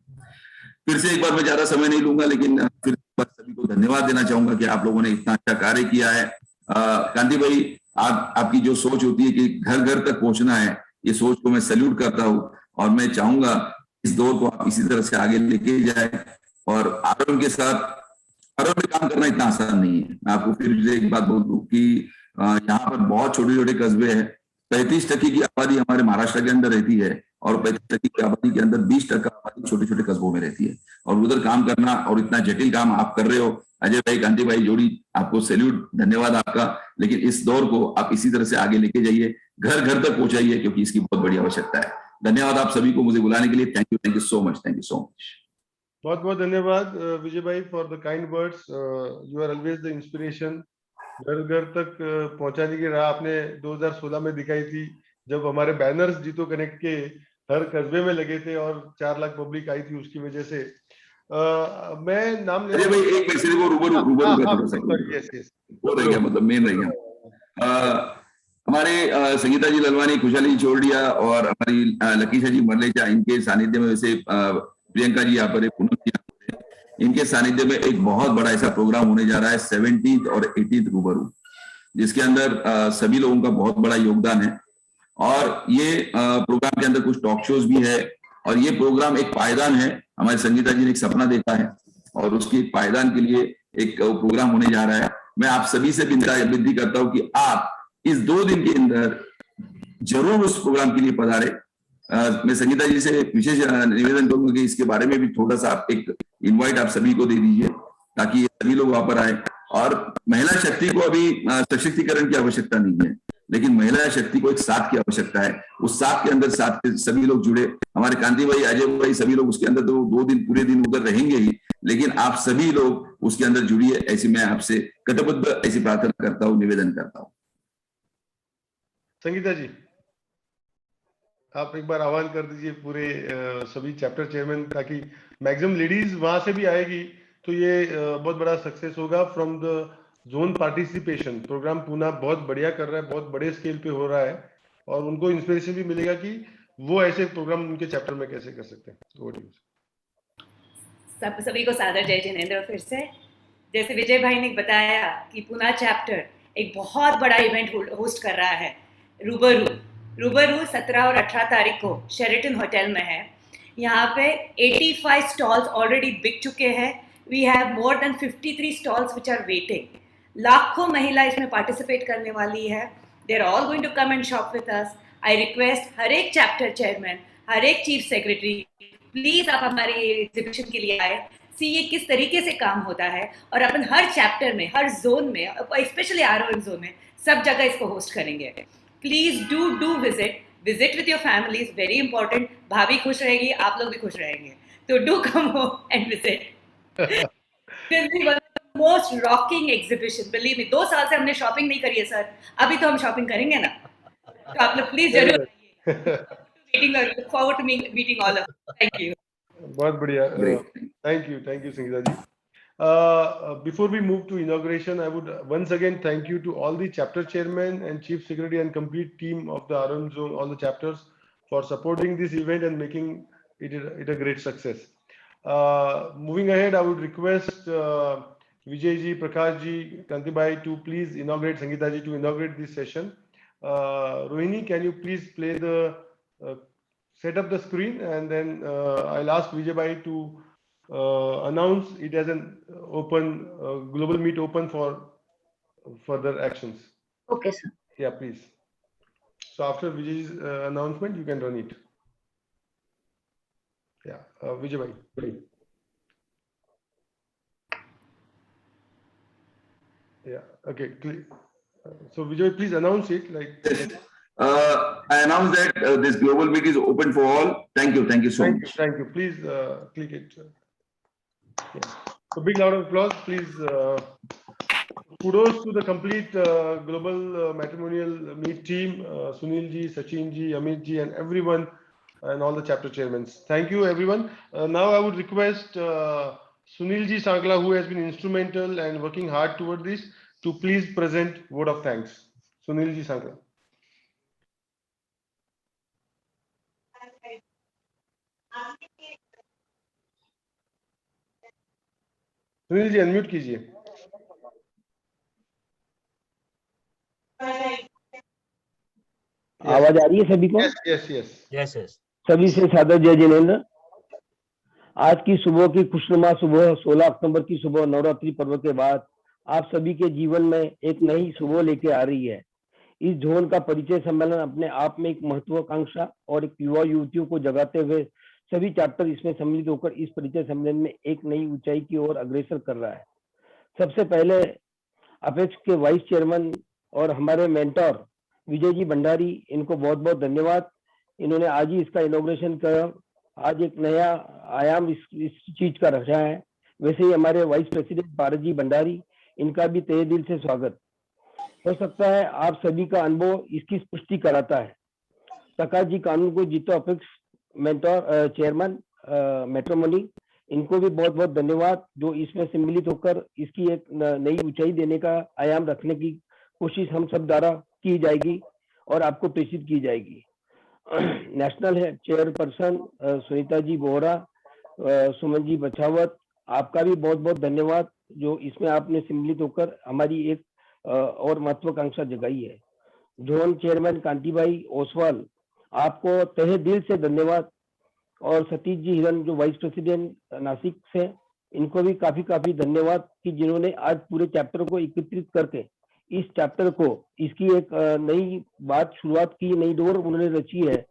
फिर से एक बार मैं ज्यादा समय नहीं लूंगा, लेकिन फिर बार सभी को धन्यवाद देना चाहूंगा कि आप लोगों ने इतना अच्छा कार्य किया है। कांति भाई, आपकी जो सोच होती है कि घर घर तक पहुंचना है, ये सोच को मैं सैल्यूट करता हूँ और मैं चाहूंगा इस दौर को आप इसी तरह से आगे लेके जाए। और आरओएम के साथ, आरओएम में काम करना इतना आसान नहीं है। मैं आपको फिर एक बात बोल दूं कि यहाँ पर बहुत छोटे छोटे कस्बे हैं। 35% की आबादी हमारे महाराष्ट्र के अंदर रहती है और 35% की आबादी के अंदर 20% आबादी छोटे छोटे कस्बों में रहती है। और उधर काम करना और इतना जटिल काम आप कर रहे हो, अजय भाई, कांति भाई जोड़ी, आपको सैल्यूट, धन्यवाद आपका। लेकिन इस दौर को आप इसी तरह से आगे लेके जाइए, घर घर तक पहुंचाइए, क्योंकि इसकी बहुत बड़ी आवश्यकता है। धन्यवाद आप सभी को मुझे बुलाने के लिए। Thank you so much, thank you so much. बहुत बहुत धन्यवाद विजय भाई for the kind words. You are always the inspiration. घर घर तक पहुंचाने की राह आपने 2016 में दिखाई थी, जब हमारे बैनर्स जीतो कनेक्ट के हर कस्बे में लगे थे और 4 लाख पब्लिक आई थी उसकी वजह से। मैं नाम ले अरे भाई, एक मैसेज को रूबरू का थोड़ा सा वो रह गया, मतलब मेन रह गया। हमारे संगीता जी ललवानी, खुशहाली चोरडिया और हमारी लकीशा जी मरलेचा, इनके सानिध्य में, वैसे प्रियंका जी यहाँ पर, पूनम जी यहाँ पर, इनके सानिध्य में एक बहुत बड़ा ऐसा प्रोग्राम होने जा रहा है 17th और 18th रूबरू, जिसके अंदर सभी लोगों का बहुत बड़ा योगदान है। और ये प्रोग्राम के अंदर कुछ टॉक शोज भी है और ये प्रोग्राम एक पायदान है। हमारे संगीता जी ने एक सपना देखा है और उसके पायदान के लिए एक प्रोग्राम होने जा रहा है। मैं आप सभी से विनती करता हूं कि आप इस 2 दिन के अंदर जरूर उस प्रोग्राम के लिए पधारे। मैं संगीता जी से विशेष निवेदन करूंगा कि इसके बारे में भी थोड़ा सा आप एक इनवाइट आप सभी को दे दीजिए, ताकि सभी लोग वहां पर आए। और महिला शक्ति को अभी सशक्तिकरण की आवश्यकता नहीं है, लेकिन महिला शक्ति को एक साथ की आवश्यकता है। उस साथ के अंदर साथ के सभी लोग जुड़े, हमारे कांति भाई, अजय भाई, सभी लोग उसके अंदर तो 2 दिन पूरे दिन उधर रहेंगे ही, लेकिन आप सभी लोग उसके अंदर जुड़िए, ऐसी मैं आपसे कटिबद्ध ऐसी प्रार्थना करता हूँ, निवेदन करता हूँ। संगीता जी, आप एक बार आह्वान कर दीजिए पूरे सभी चैप्टर चेयरमैन, ताकि मैक्सिमम लेडीज वहां से भी आएगी तो ये बहुत बड़ा सक्सेस होगा। From the zone participation, program Poona बहुत बढ़िया कर रहा है, बहुत बड़े स्केल पे हो रहा है और उनको इंस्पिरेशन भी मिलेगा कि वो ऐसे प्रोग्राम उनके चैप्टर में कैसे कर सकते हैं। सभी को सादर जय जिनेंद्र। फिर से जैसे विजय भाई ने बताया कि पूना चैप्टर एक बहुत बड़ा इवेंट होस्ट कर रहा है। रूबरू 17 और 18 तारीख को शेरेटन होटल में है। यहाँ पे 85 स्टॉल्स ऑलरेडी बिक चुके हैं। We have more than 53 stalls which are waiting. लाखों महिला इसमें पार्टिसिपेट करने वाली है। They are all going to come and shop with us. I request हर एक चैप्टर चेयरमैन, हर एक चीफ सेक्रेटरी, प्लीज आप हमारे एग्जीबिशन के लिए आए, सी ये किस तरीके से काम होता है और अपन हर चैप्टर में, हर जोन में, स्पेशली आरओएम जोन में, सब जगह इसको होस्ट करेंगे। Please do visit with your families, very important. भाभी खुश रहेगी, आप लोग भी खुश रहेंगे, तो do come home and visit. Most rocking exhibition, believe me. 2 साल से हमने शॉपिंग नहीं करी है सर, अभी तो हम शॉपिंग करेंगे ना, तो आप लोग प्लीज जरूर look forward to meeting all of. Thank you. बहुत बढ़िया, thank you Sangeeta ji. Before we move to inauguration, I would once again thank you to all the chapter chairmen and chief secretary and complete team of the ROM zone, all the chapters, for supporting this event and making it a great success. Moving ahead, I would request Vijay ji, Prakash ji, Kanti bhai to please inaugurate, Sangeeta ji to inaugurate this session. Rohini, can you please play the set up the screen, and then I'll ask Vijay bhai to announce it as an open global meet open for further actions. Okay, sir. Yeah, please. So after Vijay's announcement, you can run it. Yeah, Vijay bhai. Yeah, okay. So Vijay, please announce it. I announce that this global meet is open for all. Thank you so much. Thank you. Please click it. Yeah. So big round of applause, please. Kudos to the complete global matrimonial meet team, Sunil ji, Sachin ji, Amit ji, and everyone, and all the chapter chairmen. Thank you, everyone. Now I would request Sunil ji Sangla, who has been instrumental and working hard toward this, to please present word of thanks. Sunil ji Sangla. Sunil ji unmute कीजिए। आवाज आ रही है सभी को? Yes yes yes yes yes. सभी से सादर जय जिनेंद्र। आज की सुबह की खुशनुमा सुबह 16 अक्टूबर की सुबह नवरात्रि पर्व के बाद आप सभी के जीवन में एक नई सुबह लेके आ रही है। इस जोन का परिचय सम्मेलन अपने आप में एक महत्वाकांक्षा और एक युवा युवतियों को जगाते हुए सभी चैप्टर इसमें सम्मिलित होकर इस परिचय सम्मेलन में एक नई ऊंचाई की ओर अग्रसर कर रहा है। सबसे पहले अपेक्स के वाइस चेयरमैन और हमारे मेंटर विजय जी भंडारी, इनको बहुत बहुत धन्यवाद। इन्होंने आज ही इसका इनॉग्रेशन कर आज एक नया आयाम इस चीज का रखा है। वैसे ही हमारे वाइस प्रेसिडेंट भारत जी भंडारी, इनका भी तहे दिल से स्वागत। हो सकता है आप सभी का अनुभव इसकी पुष्टि कराता है। प्रकाश जी कानून को जीतो अपेक्स मेंटर चेयरमैन मेट्रोमनी, इनको भी बहुत बहुत धन्यवाद जो इसमें सम्मिलित होकर इसकी एक नई ऊंचाई देने का आयाम रखने की कोशिश हम सब द्वारा की जाएगी और आपको प्रेषित की जाएगी। नेशनल है चेयरपर्सन सुनीता जी बोहरा, सुमन जी बछावत, आपका भी बहुत बहुत धन्यवाद जो इसमें आपने सम्मिलित होकर हमारी एक और महत्वाकांक्षा जगाई है। जोन चेयरमैन कांति भाई ओसवाल, आपको तहे दिल से धन्यवाद। और सतीश जी हिरन जो वाइस प्रेसिडेंट नासिक से, इनको भी काफी धन्यवाद कि जिन्होंने आज पूरे चैप्टर को एकत्रित करके इस चैप्टर को इसकी एक नई बात शुरुआत की, नई डोर उन्होंने रची है।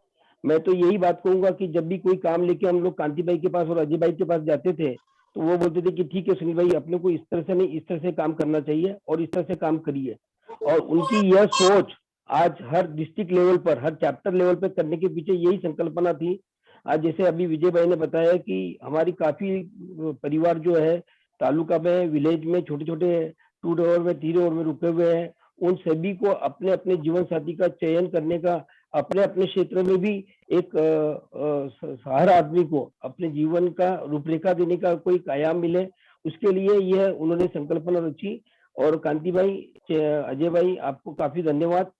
मैं तो यही बात कहूंगा कि जब भी कोई काम लेके हम लोग कांति भाई के पास और अजय भाई के पास जाते थे तो वो बोलते थे कि ठीक है सुनील भाई, अपने को इस तरह से नहीं इस तरह से काम करना चाहिए और इस तरह से काम करिए। और उनकी यह सोच आज हर डिस्ट्रिक्ट लेवल पर, हर चैप्टर लेवल पर करने के पीछे यही संकल्पना थी। आज जैसे अभी विजय भाई ने बताया कि हमारी काफी परिवार जो है तालुका में, विलेज में छोटे छोटे 2 ओवर में 3 ओवर में रुके हुए हैं, उन सभी को अपने अपने जीवन साथी का चयन करने का, अपने अपने क्षेत्र में भी एक हर आदमी को अपने जीवन का रूपरेखा देने का कोई आयाम मिले, उसके लिए यह उन्होंने संकल्पना रची। और कांति भाई, अजय भाई, आपको काफी धन्यवाद।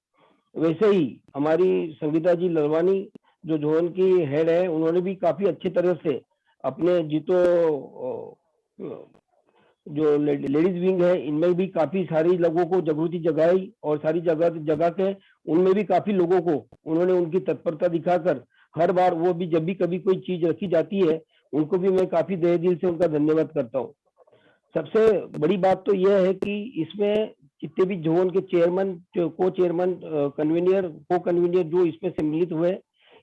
वैसे ही हमारी संगीता जी ललवानी जो जोन की हेड है, उन्होंने भी काफी अच्छी तरह से अपने जीतो जो लेडीज विंग है इनमें भी काफी सारी लोगों को जागृति जगाई और सारी जगह के उनमें भी काफी लोगों को उन्होंने उनकी तत्परता दिखाकर हर बार वो भी जब भी कभी कोई चीज रखी जाती है उनको भी मैं काफी तहे दिल से उनका धन्यवाद करता हूँ। सबसे बड़ी बात तो यह है कि इसमें जितने भी जोन के चेयरमैन, को चेयरमैन, कन्वीनियर, को कन्वीनियर जो इसमें सम्मिलित हुए,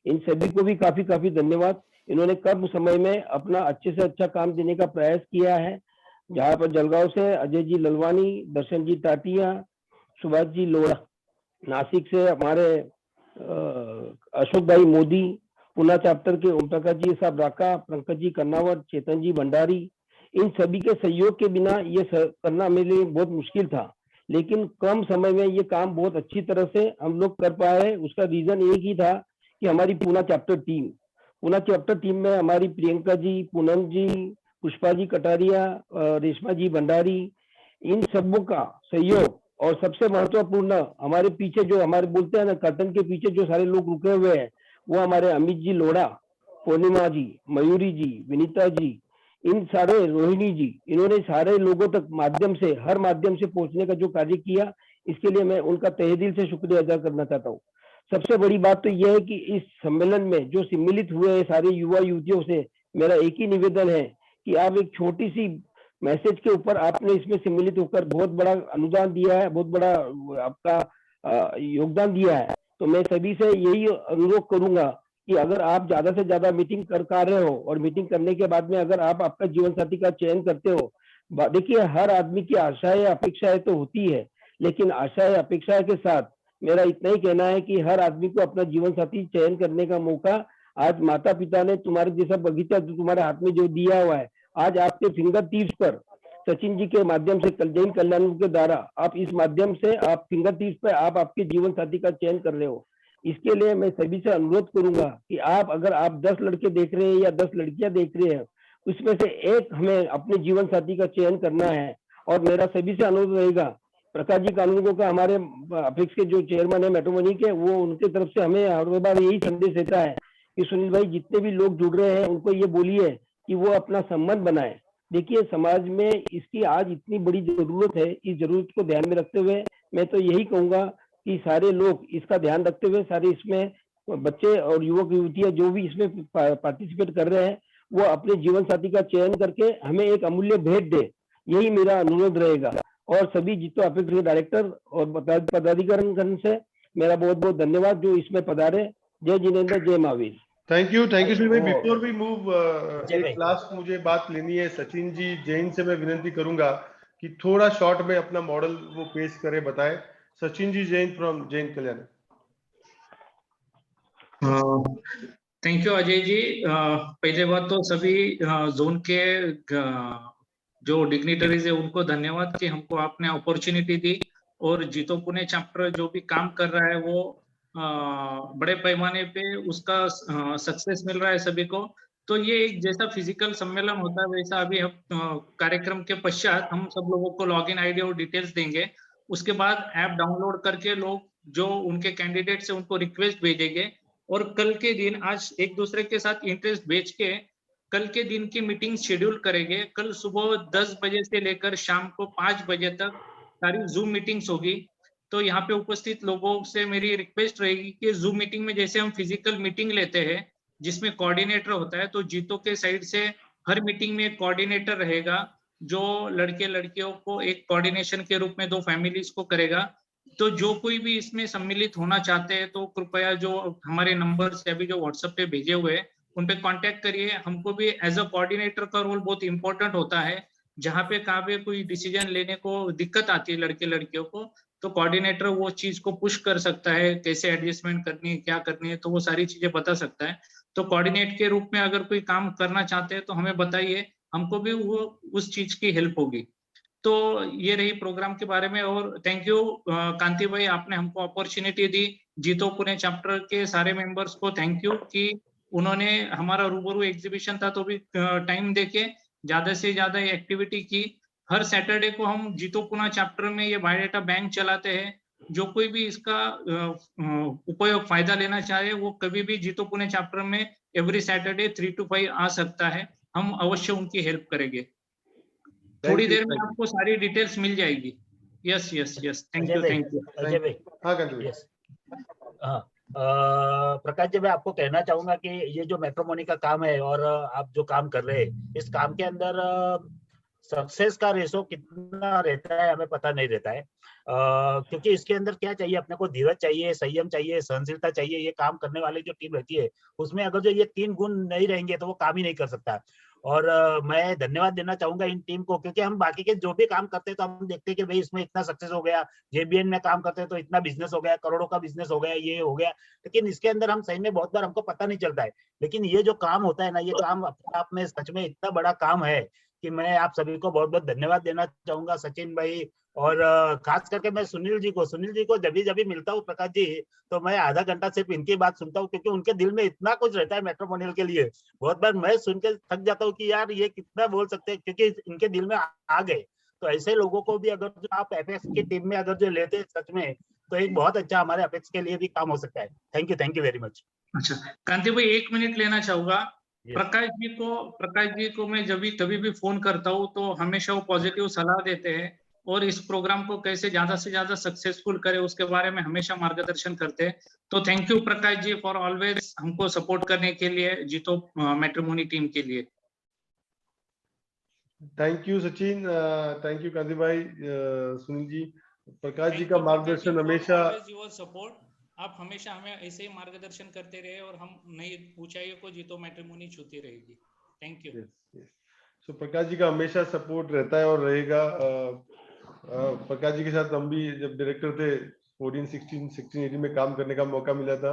इन सभी को भी काफी धन्यवाद। इन्होंने कम समय में अपना अच्छे से अच्छा काम देने का प्रयास किया है। जहाँ पर जलगांव से अजय जी ललवानी, दर्शन जी टाटिया, सुभाष जी लोड़ा, नासिक से हमारे अशोक भाई मोदी, पुना चैप्टर के ओम प्रकाश जी साहब राका, पंकज जी कर्नावत, चेतन जी भंडारी, इन सभी के सहयोग के बिना ये करना मेरे लिए बहुत मुश्किल था, लेकिन कम समय में ये काम बहुत अच्छी तरह से हम लोग कर पाए। उसका रीजन एक ही था कि हमारी पूना चैप्टर टीम में हमारी प्रियंका जी, पूनम जी, पुष्पा जी कटारिया, रेशमा जी भंडारी, इन सबों का सहयोग। और सबसे महत्वपूर्ण हमारे पीछे जो हमारे बोलते हैं ना कर्टन के पीछे जो सारे लोग रुके हुए हैं, वो हमारे अमित जी लोढ़ा, पूर्णिमा जी, मयूरी जी, विनीता जी, इन सारे, रोहिणी जी, इन्होंने सारे लोगों तक माध्यम से, हर माध्यम से पहुंचने का जो कार्य किया, इसके लिए मैं उनका तहे दिल से शुक्रिया अदा करना चाहता हूँ। सबसे बड़ी बात तो यह है कि इस सम्मेलन में जो सम्मिलित हुए सारे युवा युवतियों से मेरा एक ही निवेदन है कि आप एक छोटी सी मैसेज के ऊपर आपने इसमें सम्मिलित होकर बहुत बड़ा अनुदान दिया है, बहुत बड़ा आपका योगदान दिया है। तो मैं सभी से यही अनुरोध करूंगा कि अगर आप ज्यादा से ज्यादा मीटिंग कर रहे हो और मीटिंग करने के बाद में अगर आप आपका जीवन साथी का चयन करते हो, देखिए हर आदमी की आशाएं अपेक्षाएं तो होती है, लेकिन आशाएं अपेक्षाएं के साथ मेरा इतना ही कहना है कि हर आदमी को अपना जीवन साथी चयन करने का मौका आज माता पिता ने तुम्हारे जैसा बगीचा जो तुम्हारे हाथ में जो दिया हुआ है, आज आपके फिंगर टिप्स पर सचिन जी के माध्यम से, जैन कल्याण के द्वारा आप इस माध्यम से आप फिंगर टिप्स पे आप आपके जीवन साथी का चयन कर रहे हो। इसके लिए मैं सभी से अनुरोध करूंगा कि आप अगर आप 10 लड़के देख रहे हैं या 10 लड़कियां देख रहे हैं, उसमें से एक हमें अपने जीवन साथी का चयन करना है। और मेरा सभी से अनुरोध रहेगा, प्रकाश जी कानूनगो का हमारे अपेक्स के जो चेयरमैन है मेट्रोमनी के, वो उनके तरफ से हमें हर बार यही संदेश रहता है कि सुनील भाई जितने भी लोग जुड़ रहे हैं उनको ये बोलिए कि वो अपना संबंध बनाए, देखिए समाज में इसकी आज इतनी बड़ी जरूरत है, इस जरूरत को ध्यान में रखते हुए मैं तो यही कहूंगा कि सारे लोग इसका ध्यान रखते हुए, सारे इसमें बच्चे और युवक युवतियां जो भी इसमें पार्टिसिपेट कर रहे हैं, वो अपने जीवन साथी का चयन करके हमें एक अमूल्य भेंट दे, यही मेरा अनुरोध रहेगा। और सभी जितो अपेक्स के डायरेक्टर और पदाधिकारीगण से मेरा बहुत बहुत धन्यवाद जो इसमें पधारे। जय जिनेंद्र, जय महावीर। थैंक यू सुनील भाई। बिफोर वी मूव, जय भाई। एक लास्ट मुझे बात लेनी है। सचिन जी जैन से मैं विनती करूंगा कि थोड़ा शॉर्ट में अपना मॉडल वो पेश करे, बताए। Sachin ji Jain from Jain Kalyan. Thank you Ajay ji. पहले बात तो सभी जोन के जो डिग्निटरीज है उनको धन्यवाद कि हमको आपने अपॉर्चुनिटी दी, और जीतो पुणे चैप्टर जो भी काम कर रहा है वो बड़े पैमाने पे उसका सक्सेस मिल रहा है सभी को। तो ये एक जैसा फिजिकल सम्मेलन होता है वैसा अभी हम कार्यक्रम के पश्चात हम सब लोगों को लॉगिन आईडी और डिटेल्स देंगे। उसके बाद ऐप डाउनलोड करके लोग जो उनके कैंडिडेट से उनको रिक्वेस्ट भेजेंगे, और कल के दिन आज एक दूसरे के साथ इंटरेस्ट भेज के कल के दिन की मीटिंग शेड्यूल करेंगे। कल सुबह 10 बजे से लेकर शाम को 5 बजे तक सारी जूम मीटिंग्स होगी। तो यहाँ पे उपस्थित लोगों से मेरी रिक्वेस्ट रहेगी कि जूम मीटिंग में जैसे हम फिजिकल मीटिंग लेते हैं जिसमें कोऑर्डिनेटर होता है, तो जीतो के साइड से हर मीटिंग में एक कोऑर्डिनेटर रहेगा जो लड़के लड़कियों को एक कोऑर्डिनेशन के रूप में 2 फैमिलीज को करेगा। तो जो कोई भी इसमें सम्मिलित होना चाहते हैं तो कृपया जो हमारे नंबर्स अभी जो व्हाट्सएप पे भेजे हुए हैं उन पे कांटेक्ट करिए। हमको भी एज अ कोऑर्डिनेटर का रोल बहुत इंपॉर्टेंट होता है। जहाँ पे कहाँ पे कोई डिसीजन लेने को दिक्कत आती है लड़के लड़कियों को, तो कोऑर्डिनेटर वो चीज को पुश कर सकता है, कैसे एडजस्टमेंट करनी है, क्या करनी है, तो वो सारी चीजें बता सकता है। तो कोऑर्डिनेट के रूप में अगर कोई काम करना चाहते हैं तो हमें बताइए, हमको भी वो उस चीज की हेल्प होगी। तो ये रही प्रोग्राम के बारे में। और थैंक यू कांति भाई, आपने हमको अपॉर्चुनिटी दी। जीतो पुणे चैप्टर के सारे मेंबर्स को थैंक यू कि उन्होंने हमारा रूबरू एग्जीबिशन था तो भी टाइम देके ज्यादा से ज्यादा एक्टिविटी की। हर सैटरडे को हम जीतो पुणे चैप्टर में ये बायोडाटा बैंक चलाते हैं। जो कोई भी इसका उपयोग फायदा लेना चाहे वो कभी भी जीतो पुणे चैप्टर में एवरी सैटरडे 3 to 5 आ सकता है। हम अवश्य उनकी हेल्प करेंगे। थोड़ी देर में आपको सारी डिटेल्स मिल जाएगी। Yes yes yes, thank you thank you. Ajay भाई। हाँ कंटिन्यू। यस। हाँ, प्रकाश जी मैं आपको कहना चाहूंगा कि ये जो मैट्रिमोनी का काम है और आप जो काम कर रहे हैं इस काम के अंदर सक्सेस का रेशो कितना रहता है हमें पता नहीं रहता है। क्योंकि इसके अंदर क्या चाहिए, अपने को धीरज चाहिए, संयम चाहिए, सहनशीलता चाहिए। ये काम करने वाली जो टीम रहती है उसमें अगर जो ये 3 गुण नहीं रहेंगे तो वो काम ही नहीं कर सकता। और मैं धन्यवाद देना चाहूंगा इन टीम को, क्योंकि हम बाकी के जो भी काम करते हैं तो हम देखते हैं कि भाई इसमें इतना सक्सेस हो गया, जेबीएन में काम करते हैं तो इतना बिजनेस हो गया, करोड़ों का बिजनेस हो गया, ये हो गया। लेकिन इसके अंदर हम सही में बहुत बार हमको पता नहीं चलता है। लेकिन ये जो काम होता है ना, ये काम अपने आप में सच में इतना बड़ा काम है कि मैं आप सभी को बहुत बहुत धन्यवाद देना चाहूंगा, सचिन भाई। और खास करके मैं सुनील जी को जब भी मिलता हूँ प्रकाश जी, तो मैं आधा घंटा सिर्फ इनकी बात सुनता हूँ, क्योंकि उनके दिल में इतना कुछ रहता है मैट्रिमोनियल के लिए। बहुत बार मैं सुन के थक जाता हूँ कि यार ये कितना बोल सकते हैं, क्योंकि इनके दिल में आ गए। तो ऐसे लोगों को भी अगर जो आप एपेक्स की टीम में अगर जो लेते हैं सच में, तो एक बहुत अच्छा हमारे एपेक्स के लिए भी काम हो सकता है। Thank you very much. अच्छा कांति भाई, 1 मिनट लेना चाहूंगा। प्रकाश जी को मैं जब भी कभी भी फोन करता हूँ तो हमेशा वो पॉजिटिव सलाह देते हैं, और इस प्रोग्राम को कैसे ज्यादा से ज्यादा सक्सेसफुल करे उसके बारे में हमेशा मार्गदर्शन करते हैं। तो thank you Prakash ji for always हमको सपोर्ट करने के लिए, जीतो मैट्रिमोनी टीम के लिए। Thank you Sachin, thank you Kanti bhai, Sunil जी। प्रकाश जी का मार्गदर्शन हमेशा, योर सपोर्ट, आप हमेशा हमें ऐसे ही मार्गदर्शन करते रहे और हम नई ऊंचाइयों को जीतो मैट्रिमोनी छूती रहेगी। Thank you. सो प्रकाश जी का हमेशा सपोर्ट रहता है और रहेगा। प्रकाश जी के साथ हम भी जब डायरेक्टर थे 16-18 में काम करने का मौका मिला था।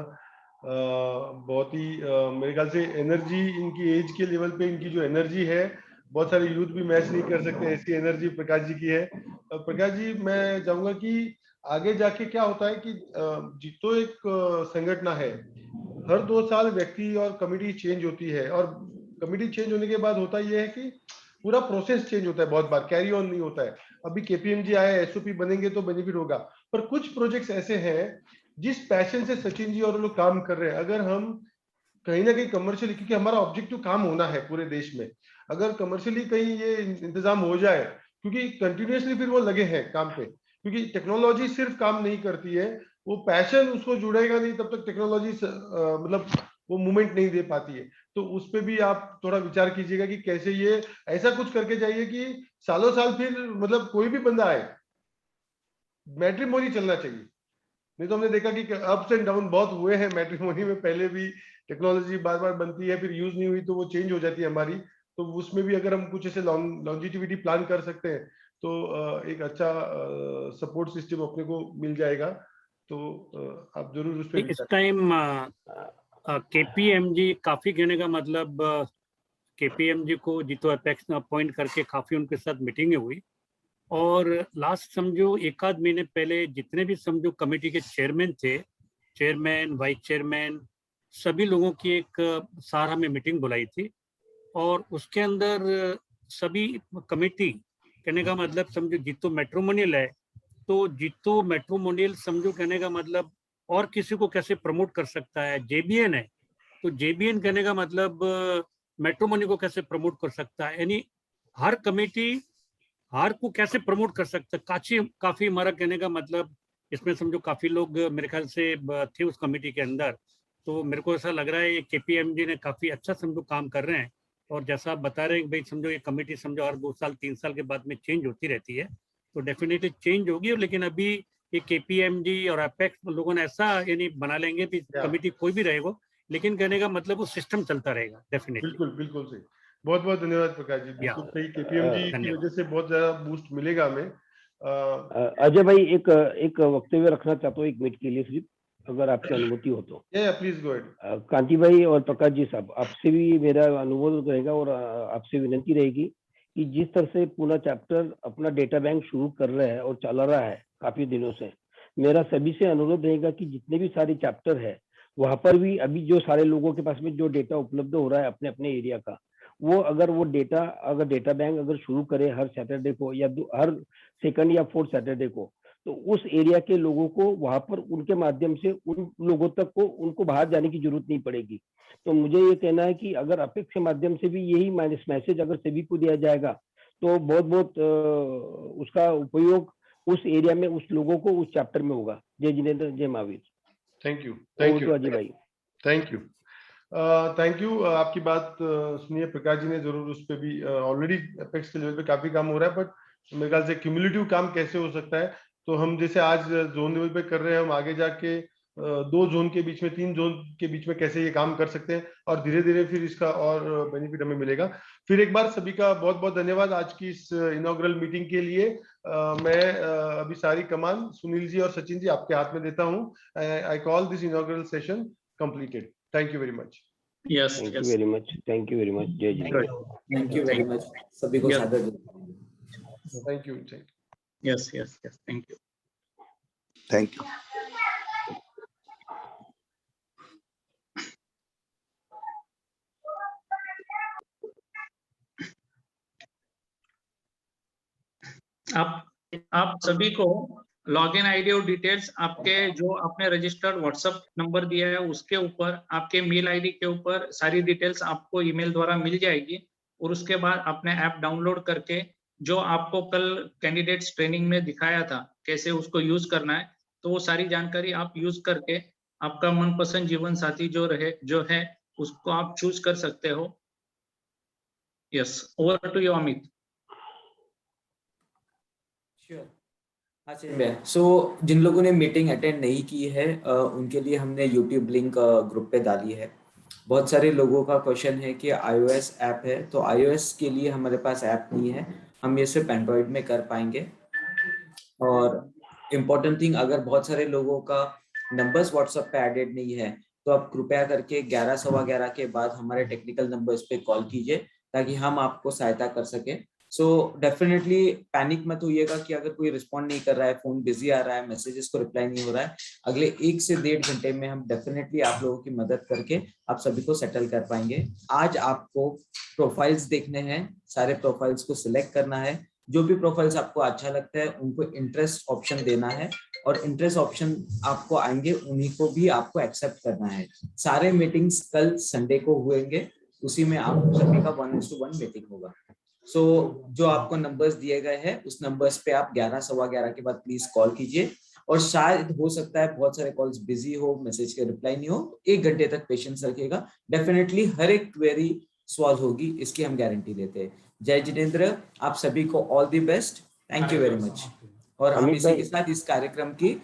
बहुत ही मेरे ख्याल से एनर्जी, इनकी एज के लेवल पे इनकी जो एनर्जी है, बहुत सारे यूथ भी मैच नहीं कर सकते, ऐसी एनर्जी प्रकाश जी की है। प्रकाश जी, मैं चाहूंगा कि आगे जाके क्या होता है कि जीतो एक संगठन है, हर 2 साल व्यक्ति और कमिटी चेंज होती है, और कमिटी चेंज होने के बाद होता यह है कि पूरा प्रोसेस चेंज होता है, बहुत बार कैरी ऑन नहीं होता है। अभी केपीएमजी आया, एसओपी बनेंगे तो बेनिफिट होगा, पर कुछ प्रोजेक्ट्स ऐसे हैं जिस पैशन से सचिन जी और लोग काम कर रहे हैं, अगर हम कहीं ना कहीं कमर्शियली, क्योंकि हमारा ऑब्जेक्टिव काम होना है पूरे देश में, अगर कमर्शियली कहीं ये इंतजाम हो जाए, क्योंकि कंटिन्यूसली फिर वो लगे हैं काम पे, क्योंकि टेक्नोलॉजी सिर्फ काम नहीं करती है, वो पैशन उसको जुड़ेगा नहीं तब तक टेक्नोलॉजी मतलब वो मूवमेंट नहीं दे पाती है। तो उस पे भी आप थोड़ा विचार कीजिएगा कि कैसे ये ऐसा कुछ करके जाइए कि सालों साल फिर मतलब कोई भी बंदा आए, मैट्रिमोनी चलना चाहिए। नहीं तो हमने देखा कि अप्स एंड डाउन बहुत हुए हैं मैट्रिमोनी में, पहले भी टेक्नोलॉजी बार बार बनती है, फिर यूज नहीं हुई तो वो चेंज हो जाती है हमारी। तो उसमें भी अगर हम कुछ ऐसे लॉन्जिटिविटी प्लान कर सकते हैं तो एक अच्छा सपोर्ट सिस्टम अपने को मिल जाएगा। तो आप जरूर उस पर इस टाइम केपीएमजी काफी कहने का मतलब केपीएमजी को जीतो एपेक्स ने अपॉइंट करके काफी उनके साथ मीटिंगें हुई, और लास्ट समझो एक आध महीने पहले जितने भी समझो कमेटी के चेयरमैन थे, चेयरमैन, वाइस चेयरमैन, सभी लोगों की एक सारा में मीटिंग बुलाई थी, और उसके अंदर सभी कमेटी कहने का मतलब समझो जीतो मैट्रिमोनियल है, तो जीतो मैट्रिमोनियल समझो कहने का मतलब और किसी को कैसे प्रमोट कर सकता है। जेबीएन है तो जेबीएन कहने का मतलब मैट्रिमोनी को कैसे प्रमोट कर सकता है, यानी हर कमेटी हर को कैसे प्रमोट कर सकता है। काफी हमारा कहने का मतलब इसमें समझो काफी लोग मेरे ख्याल से थे उस कमेटी के अंदर, तो मेरे को ऐसा लग रहा है ये केपीएमजी ने काफी अच्छा समझो काम कर रहे हैं। और जैसा आप बता रहे हैं भाई समझो ये कमेटी समझो हर 2 साल 3 साल के बाद में चेंज होती रहती है, तो डेफिनेटली चेंज होगी। लेकिन अभी ये केपीएमजी और एपेक्स लोगों ने ऐसा यानी बना लेंगे कि कमेटी कोई भी रहेगा, लेकिन कहने का मतलब वो सिस्टम चलता रहेगा डेफिनेटली। बिल्कुल बिल्कुल सही, बहुत बहुत धन्यवाद प्रकाश जी, बिल्कुल सही। केपीएमजी की वजह से बहुत ज्यादा बूस्ट मिलेगा हमें। अजय भाई एक वक्तव्य रखना चाहता हूँ 1 मिनट के लिए सिर्फ, अगर आपकी अनुमति हो तो। Please go ahead. कांति भाई और प्रकाश जी साहब, आपसे भी मेरा अनुरोध रहेगा और आपसे विनती रहेगी कि जिस तरह से पूना चैप्टर अपना डेटा बैंक शुरू कर रहा है और चला रहा है काफी दिनों से, मेरा सभी से अनुरोध रहेगा कि जितने भी सारे चैप्टर है वहां पर भी अभी जो सारे लोगों के पास में जो डेटा उपलब्ध हो रहा है अपने अपने एरिया का, वो अगर वो डेटा अगर डेटा बैंक अगर शुरू करे हर सैटरडे को या हर सेकंड या फोर्थ सैटरडे को, तो उस एरिया के लोगों को वहां पर उनके माध्यम से उन लोगों तक को उनको बाहर जाने की जरूरत नहीं पड़ेगी। तो मुझे ये कहना है कि अगर अपेक्स के माध्यम से भी यही मैसेज अगर सभी को दिया जाएगा तो बहुत बहुत उसका उपयोग उस एरिया में उस लोगों को उस चैप्टर में होगा। जय जिनेंद्र, जय महावीर। थैंक यू अजय भाई। Thank you. आपकी बात सुनिए, प्रकाश जी ने जरूर उस पर भी ऑलरेडी अपेक्स के लेवल पे काफी काम हो रहा है, बट मेरे ख्याल से क्यूमुलेटिव काम कैसे हो सकता है। तो हम जैसे आज जोन लेवल पे कर रहे हैं, हम आगे जाके 2 जोन के बीच में 3 जोन के बीच में कैसे ये काम कर सकते हैं, और धीरे धीरे फिर इसका और बेनिफिट हमें मिलेगा। फिर एक बार सभी का बहुत बहुत धन्यवाद आज की इस इनॉग्रल मीटिंग के लिए। मैं अभी सारी कमान सुनील जी और सचिन जी आपके हाथ में देता हूँ। I call this inaugural session completed. Thank you very much. Yes, thank you very much, thank you very much. जय जी। थैंक यू वेरी मच सभी को सादर। Thank you. Yes yes yes, thank you. Thank you. आप सभी को login ID और details आपके जो आपने रजिस्टर्ड व्हाट्सएप नंबर दिया है उसके ऊपर, आपके मेल आईडी के ऊपर सारी डिटेल्स आपको ईमेल द्वारा मिल जाएगी। और उसके बाद आपने ऐप डाउनलोड करके जो आपको कल कैंडिडेट्स ट्रेनिंग में दिखाया था कैसे उसको यूज करना है, तो वो सारी जानकारी आप यूज करके आपका मनपसंद जीवन साथी जो है उसको आप चूज कर सकते हो। Yes, over to you Amit. So जिन लोगों ने मीटिंग अटेंड नहीं की है उनके लिए हमने यूट्यूब लिंक ग्रुप पे डाली है। बहुत सारे लोगों का क्वेश्चन है कि iOS ऐप है, तो iOS के लिए हमारे पास ऐप नहीं है, हम ये सिर्फ एंड्रॉइड में कर पाएंगे। और इम्पोर्टेंट थिंग, अगर बहुत सारे लोगों का नंबर्स व्हाट्सएप पे एडेड नहीं है तो आप कृपया करके 11 सवा 11 के बाद हमारे टेक्निकल नंबर्स पे कॉल कीजिए ताकि हम आपको सहायता कर सके। सो डेफिनेटली पैनिक मत होइएगा कि अगर कोई रिस्पॉन्ड नहीं कर रहा है, फोन बिजी आ रहा है, मैसेजेस को रिप्लाई नहीं हो रहा है, अगले 1 से 1.5 घंटे में हम डेफिनेटली आप लोगों की मदद करके आप सभी को सेटल कर पाएंगे। आज आपको प्रोफाइल्स देखने हैं, सारे प्रोफाइल्स को सिलेक्ट करना है, जो भी प्रोफाइल्स आपको अच्छा लगता है उनको इंटरेस्ट ऑप्शन देना है, और इंटरेस्ट ऑप्शन आपको आएंगे उन्हीं को भी आपको एक्सेप्ट करना है। सारे मीटिंग्स कल संडे को हुएंगे, उसी में आप सभी का 1:1 मीटिंग होगा। जो आपको नंबर्स दिए गए हैं उस नंबर्स पे आप 11 सवा 11 के बाद प्लीज कॉल कीजिए, और शायद हो सकता है बहुत सारे कॉल्स बिजी हो, मैसेज के रिप्लाई नहीं हो, 1 घंटे तक पेशेंस रखिएगा। डेफिनेटली हर एक क्वेरी सॉल्व होगी, इसकी हम गारंटी देते हैं। जय जिनेंद्र, आप सभी को all the best, thank you very much. और हम इसी के साथ इस कार्यक्रम की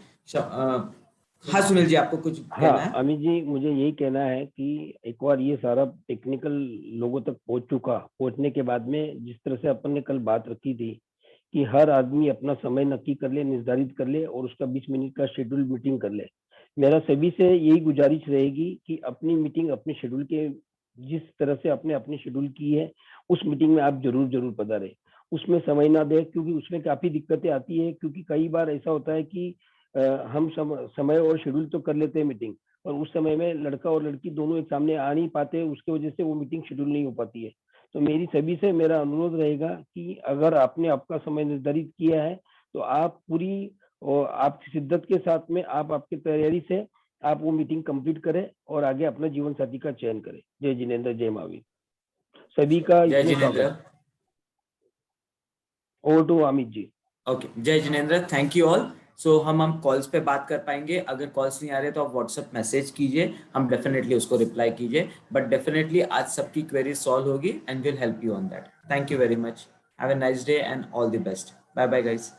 हाँ सुनील जी, आपको कुछ कहना है? अमित जी, मुझे यही कहना है कि एक बार ये सारा टेक्निकल लोगों तक पहुंचने के बाद में जिस तरह से अपन ने कल बात रखी थी कि हर आदमी अपना समय नक्की कर ले, निर्धारित कर ले और उसका 20 मिनट का शेड्यूल मीटिंग कर ले। मेरा सभी से यही गुजारिश रहेगी कि अपनी मीटिंग अपने शेड्यूल के, जिस तरह से आपने अपनी शेड्यूल की है उस मीटिंग में आप जरूर पधारें, उसमें समय ना दें, क्योंकि उसमें काफी दिक्कतें आती है। क्योंकि कई बार ऐसा होता है कि हम समय और शेड्यूल तो कर लेते हैं मीटिंग, और उस समय में लड़का और लड़की दोनों एक सामने आ नहीं पाते, उसके वजह से वो मीटिंग शेड्यूल नहीं हो पाती है। तो मेरी सभी से मेरा अनुरोध रहेगा कि अगर आपने आपका समय निर्धारित किया है तो आप पूरी और आपकी शिद्दत के साथ में आप आपकी तैयारी से आप वो मीटिंग कंप्लीट करें और आगे अपना जीवन साथी का चयन करें। जय जिनेंद्र, जय महावीर, सभी का जय Jinendra. Over to Amit ji. Okay, जय Jinendra, thank you all. So हम कॉल्स पे बात कर पाएंगे, अगर कॉल्स नहीं आ रहे तो आप व्हाट्सएप मैसेज कीजिए, हम डेफिनेटली उसको रिप्लाई कीजिए, बट डेफिनेटली आज सबकी क्वेरी सॉल्व होगी and will help you on that. Thank you very much, have a nice day and all the best, bye bye guys.